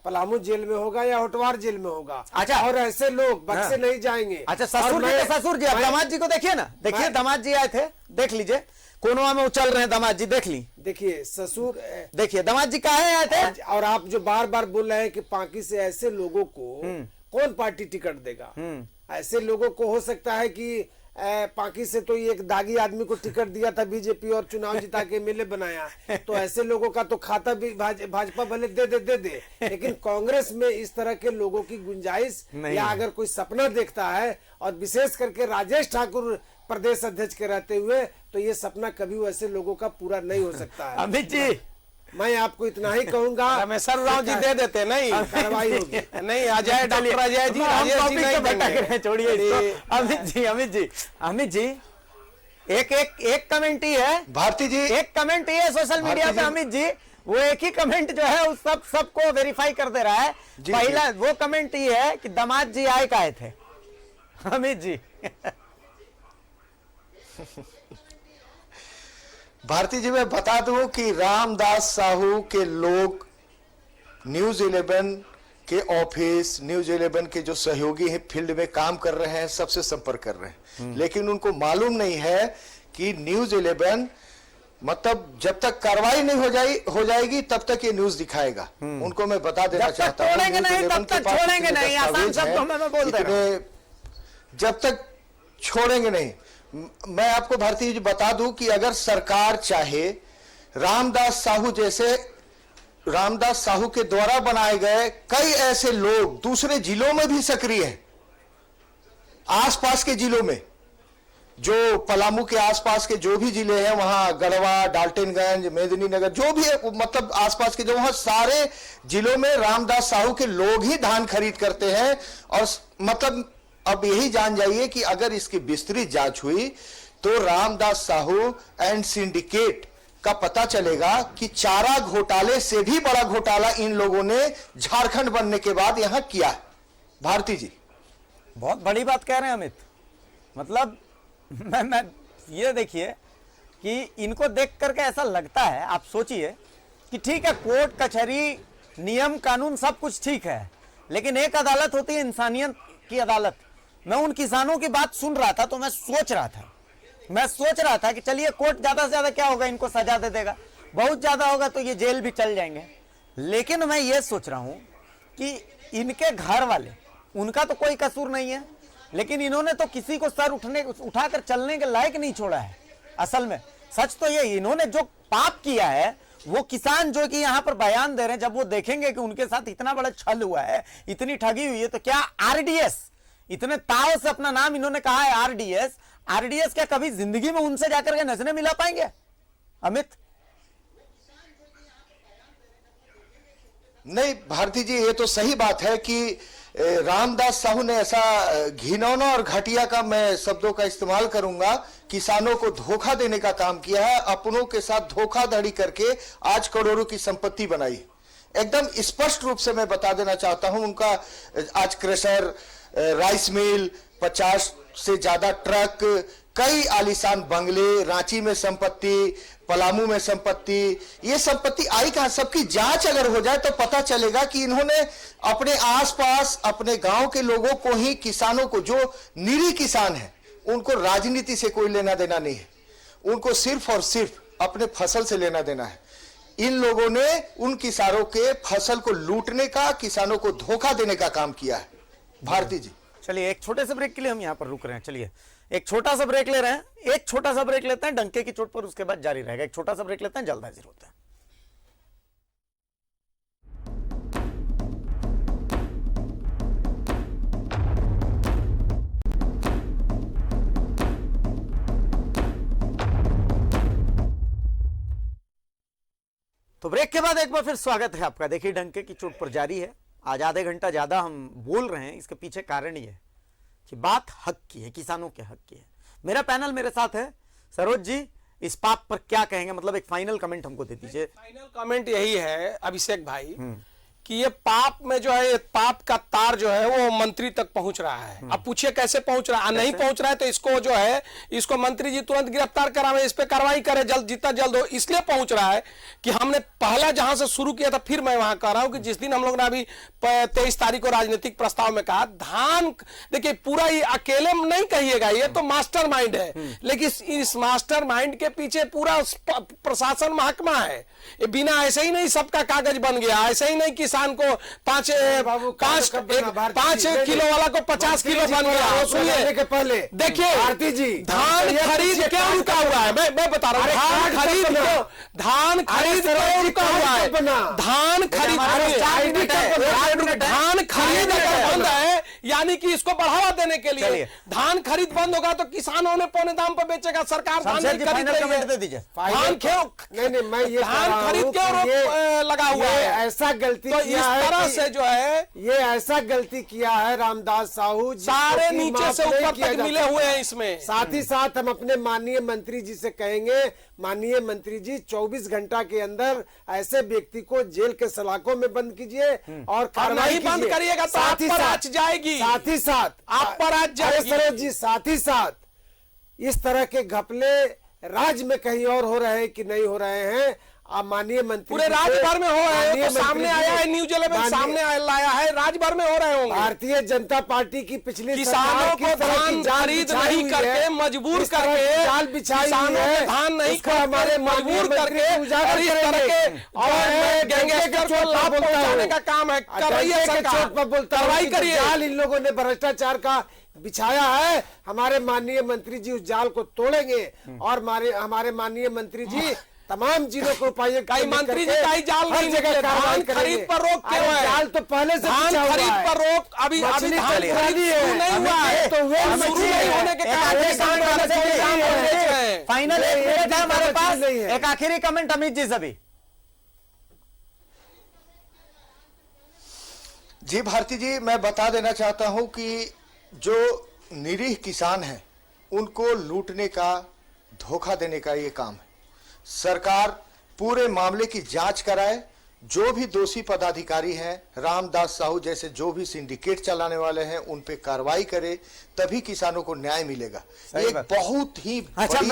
पलामू जेल में होगा या होटवार जेल में होगा। अच्छा, और ऐसे लोग बक्से नहीं जाएंगे। अच्छा, ससुर जी दामाद जी को देखिए ना, देखिए दामाद जी आए थे, देख लीजिए, कोनवा में उछल रहे हैं दामाद जी, देख ली, देखिए ससुर, देखिए दामाद जी कहाँ आए थे। और आप जो बार बार बोल रहे हैं कि पांकी से ऐसे लोगों को कौन पार्टी टिकट देगा? ऐसे लोगों को हो सकता है कि पांकी से तो एक दागी आदमी को टिकट दिया था बीजेपी और चुनाव जिता के MLA बनाया, तो ऐसे लोगों का तो खाता भी भाजपा भले दे, लेकिन कांग्रेस में इस तरह के लोगों की गुंजाइश या अगर कोई सपना देखता है, और विशेष करके राजेश ठाकुर प्रदेश अध्यक्ष के रहते हुए, तो ये सपना कभी वैसे लोगों का पूरा नहीं हो सकता है। अमित जी, मैं आपको इतना ही कहूंगा, रमेश्वर राव जी दे देते, नहीं कार्रवाई होगी। नहीं, अजय डॉक्टर अजय जी, छोड़िए इसको। अमित जी एक कमेंट ही है भारती जी, एक कमेंट ही है सोशल मीडिया पे अमित जी, वो एक ही कमेंट जो है उस सबको वेरीफाई कर दे रहा है। पहला वो कमेंट ही है कि दामाद जी आए काहे थे। अमित जी भारती जी मैं बता दूं कि रामदास साहू के लोग न्यूज 11 के ऑफिस, न्यूज 11 के जो सहयोगी हैं फील्ड में काम कर रहे हैं, सबसे संपर्क कर रहे हैं, लेकिन उनको मालूम नहीं है कि न्यूज 11 मतलब जब तक कार्रवाई नहीं हो जाएगी तब तक ये न्यूज दिखाएगा। उनको मैं बता देना चाहता हूँ, छोड़ेंगे नहीं, तब तक छोड़ेंगे नहीं, आसान शब्दों में मैं बोल दे रहा हूं, जब तक छोड़ेंगे नहीं। मैं आपको भारती जी बता दूं कि अगर सरकार चाहे रामदास साहू जैसे रामदास साहू के द्वारा बनाए गए कई ऐसे लोग दूसरे जिलों में भी सक्रिय हैं, आसपास के जिलों में, जो पलामू के आसपास के जो भी जिले हैं, वहां गढ़वा, डाल्टनगंज, मेदिनीनगर, जो भी है, मतलब आसपास के जो वहां सारे जिलों में रामदास साहू के लोग ही धान खरीद करते हैं। और मतलब अब यही जान जाइए कि अगर इसकी विस्तृत जांच हुई तो रामदास साहू एंड सिंडिकेट का पता चलेगा कि चारा घोटाले से भी बड़ा घोटाला इन लोगों ने झारखंड बनने के बाद यहां किया है। भारती जी बहुत बड़ी बात कह रहे हैं अमित। मतलब मैं ये देखिए कि इनको देख करके ऐसा लगता है, आप सोचिए कि ठीक है कोर्ट कचहरी नियम कानून सब कुछ ठीक है, लेकिन एक अदालत होती है इंसानियत की अदालत। मैं उन किसानों की बात सुन रहा था तो मैं सोच रहा था कि चलिए कोर्ट ज्यादा से ज्यादा क्या होगा, इनको सजा दे देगा, बहुत ज्यादा होगा तो ये जेल भी चल जाएंगे। लेकिन मैं ये सोच रहा हूं कि इनके घर वाले, उनका तो कोई कसूर नहीं है, लेकिन इन्होंने तो किसी को सर उठाकर चलने के लायक नहीं छोड़ा है। असल में सच तो ये, इन्होंने जो पाप किया है, वो किसान जो कि यहाँ पर बयान दे रहे हैं, जब वो देखेंगे कि उनके साथ इतना बड़ा छल हुआ है, इतनी ठगी हुई है, तो क्या आरडीएस, इतने ताव से अपना नाम इन्होंने कहा है आरडीएस क्या कभी जिंदगी में उनसे जाकर के नजरें मिला पाएंगे अमित? नहीं भारती जी, ये तो सही बात है कि रामदास साहू ने ऐसा घिनौना और घटिया का, मैं शब्दों का इस्तेमाल करूंगा, किसानों को धोखा देने का काम किया है। अपनों के साथ धोखाधड़ी करके आज करोड़ों की संपत्ति बनाई। एकदम स्पष्ट रूप से मैं बता देना चाहता हूं, उनका आज क्रशर, राइस मिल, 50 से ज्यादा ट्रक, कई आलीशान बंगले, रांची में संपत्ति, पलामू में संपत्ति, ये संपत्ति आई कहां? सबकी जांच अगर हो जाए तो पता चलेगा कि इन्होंने अपने आसपास, अपने गांव के लोगों को ही, किसानों को, जो निरीह किसान है, उनको राजनीति से कोई लेना देना नहीं है, उनको सिर्फ और सिर्फ अपने फसल से लेना देना है। इन लोगों ने उन किसानों के फसल को लूटने का, किसानों को धोखा देने का काम किया है। भारती जी चलिए एक छोटे से ब्रेक के लिए हम यहाँ पर रुक रहे हैं। चलिए एक छोटा सा ब्रेक ले रहे हैं, एक छोटा सा ब्रेक लेते हैं डंके की चोट पर, उसके बाद जारी रहेगा। एक छोटा सा ब्रेक लेते हैं, जल्द हाजिर होते हैं। तो ब्रेक के बाद एक बार फिर स्वागत है आपका। देखिए डंके की चोट पर जारी है। आज आधे घंटा ज्यादा हम बोल रहे हैं, इसके पीछे कारण ही है कि बात हक की है, किसानों के हक की है। मेरा पैनल मेरे साथ है। सरोज जी, इस पाप पर क्या कहेंगे? मतलब एक फाइनल कमेंट हमको दे दीजिए। फाइनल कमेंट यही है अभिषेक भाई कि ये पाप में जो है, पाप का तार जो है वो मंत्री तक पहुंच रहा है। अब पूछिए कैसे पहुंच रहा है? नहीं पहुंच रहा है तो इसको जो है, इसको मंत्री जी तुरंत गिरफ्तार करावे, इस पे कार्रवाई करे जल्द, जितना जल्द हो। इसलिए पहुंच रहा है कि हमने पहला जहां से शुरू किया था, फिर मैं वहां कह रहा हूं कि जिस दिन हम लोग ने अभी 23 तारीख को राजनीतिक प्रस्ताव में कहा, धान, देखिए पूरा ये अकेले नहीं कहिएगा, ये तो मास्टरमाइंड है, लेकिन इस मास्टरमाइंड के पीछे पूरा प्रशासन महकमा है। ये बिना ऐसे ही नहीं सबका कागज बन गया, ऐसे ही नहीं किसान को 5 किलो वाला को 50 किलो बन गया। सुनिए के पहले देखिए भारती जी, धान खरीद क्यों रुका हुआ है? मैं बता रहा हूँ, धान खरीद क्यों रुका हुआ है? धान खरीद बंद है, यानी कि इसको बढ़ावा देने के लिए धान खरीद बंद होगा तो किसानों ने पौने दाम पर बेचेगा, सरकार धान खरीद दे दीजिए। धान क्यों नहीं, मैं ये धान खरीद क्यों रोक लगा हुआ है? ऐसा गलती तो इस तरह से जो है, ये ऐसा गलती किया है रामदास साहू, सारे नीचे से ऊपर तक मिले हुए हैं इसमें। साथ ही साथ हम अपने माननीय मंत्री जी से कहेंगे, माननीय मंत्री जी 24 घंटा के अंदर ऐसे व्यक्ति को जेल के सलाखों में बंद कीजिए और कार्रवाई बंद करिएगा तो आप पर आंच जाएगी। साथ ही साथ आप पर आंच जाएगी सरोज जी। साथ ही साथ इस तरह के घपले राज्य में कहीं और हो रहे हैं कि नहीं हो रहे हैं, आप माननीय मंत्री पूरे राज्य भर में हो रहे हैं, तो सामने आया है, न्यूज 11 सामने लाया है, राज्य भर में हो रहे होंगे। भारतीय जनता पार्टी की पिछली किसानों को धान खरीद नहीं करके मजबूर करके जाल बिछाई है, धान नहीं हमारे मजबूर करके और गैंगस्टर को लाभ पहुंचाने का काम है कर रही है सरकार। कार्रवाई करिए। जाल इन लोगों ने भ्रष्टाचार का बिछाया है, हमारे माननीय मंत्री जी उस जाल को तोड़ेंगे और हमारे माननीय मंत्री जी तमाम चीजों को उपाय कई मंत्री जी कई जाल नहीं निकले, धान खरीद पर रोक क्यों है? जाल तो पहले से धान बिछा हुआ खरीद है। पर रोक अभी धान मछली खरीद तो खाली है। शुरू नहीं हुआ है, तो वो शुरू मछली नहीं है। होने के एक कारण आखिरी किसान comment वाले हमसे कोई काम चाहिए। कर रहे हैं। फाइनल एक मिनट है हमारे पास, नहीं है। एक आखिरी कमेंट अमित जी से भी। जी भारती जी, मैं बता देना चाहता हूं कि जो निरीह किसान हैं उनको लूटने का, धोखा देने का ये काम है। सरकार पूरे मामले की जांच कराए, जो भी दोषी पदाधिकारी हैं, रामदास साहू जैसे जो भी सिंडिकेट चलाने वाले हैं, उन पे कार्रवाई करे, तभी किसानों को न्याय मिलेगा। ये बहुत ही अच्छा, बड़ी,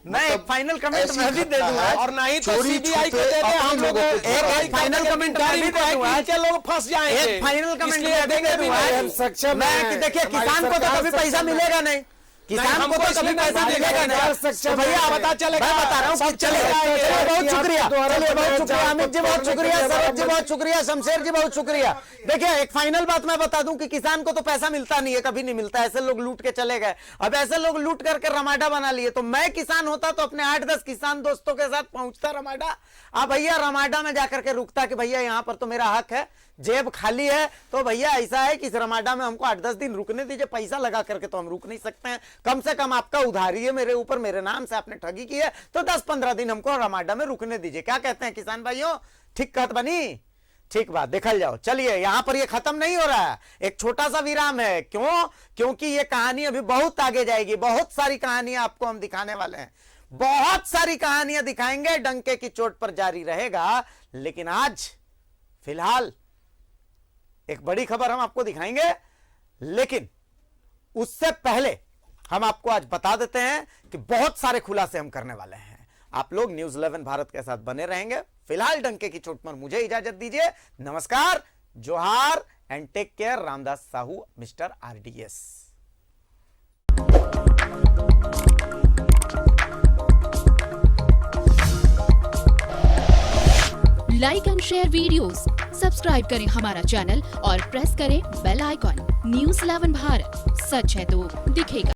मैं एक फाइनल कमेंट मैं भी दे दूंगा, और नहीं तो चोरी सीबीआई को छुपे दे दे, हम अपने लोग लोगों पे एक फाइनल कमेंट मैं भी दे दूंगा, इनके लोग फंस जाएंगे। एक फाइनल कमेंट इसलिए मैं भी देंगे दे भी दूंगा। नहीं। सक्षम मैं है। कि देखिए हमारी किसान को तो सरकार कभी पैसा सक्षम है। मिलेगा नहीं, किसान को तो कभी पैसा मिलेगा नहीं। सक्षम तो भैया है। पता चलेगा, मैं बता रहा हूँ कि चलेगा। चलिए बहुत शुक्रिया, चलिए बहुत शुक्रिया अमित जी, बहुत शुक्रिया सरोज जी, बहुत शुक्रिया शमशेर जी, बहुत शुक्रिया। देखिए एक फाइनल बात मैं बता दूं कि किसान को तो पैसा मिलता नहीं है, कभी नहीं मिलता, ऐसे लोग लूट के चले गए। अब ऐसे लोग लूट करके रमाडा बना लिए, तो मैं किसान होता तो अपने 8-10 किसान दोस्तों के साथ पहुंचता रमाडा। अब भैया रमाडा में जाकर के रुकता कि भैया यहाँ पर तो मेरा हक है, जेब खाली है, तो भैया ऐसा है कि इस रमाडा में हमको 8-10 दिन रुकने दीजिए, पैसा लगा करके तो हम रुक नहीं सकते हैं, कम से कम आपका उधारी है मेरे ऊपर, मेरे नाम से आपने ठगी की है, तो 10-15 दिन हमको रमाडा में रुकने दीजिए। क्या कहते हैं किसान भाइयों? ठीक कहत बनी? ठीक बात, देखल जाओ। चलिए यहां पर ये खत्म नहीं हो रहा है, एक छोटा सा विराम है। क्यों? क्योंकि ये कहानी अभी बहुत आगे जाएगी, बहुत सारी कहानियां आपको हम दिखाने वाले हैं, बहुत सारी कहानियां दिखाएंगे, डंके की चोट पर जारी रहेगा। लेकिन आज फिलहाल एक बड़ी खबर हम आपको दिखाएंगे, लेकिन उससे पहले हम आपको आज बता देते हैं कि बहुत सारे खुलासे हम करने वाले हैं। आप लोग न्यूज़ 11 भारत के साथ बने रहेंगे। फिलहाल डंके की चोट पर मुझे इजाजत दीजिए। नमस्कार, जोहार and take care. Ramdas Sahu, mister RDS। Like and share videos, subscribe करें हमारा चैनल और प्रेस करें बेल आइकॉन। न्यूज़ 11 भारत, सच है तो दिखेगा।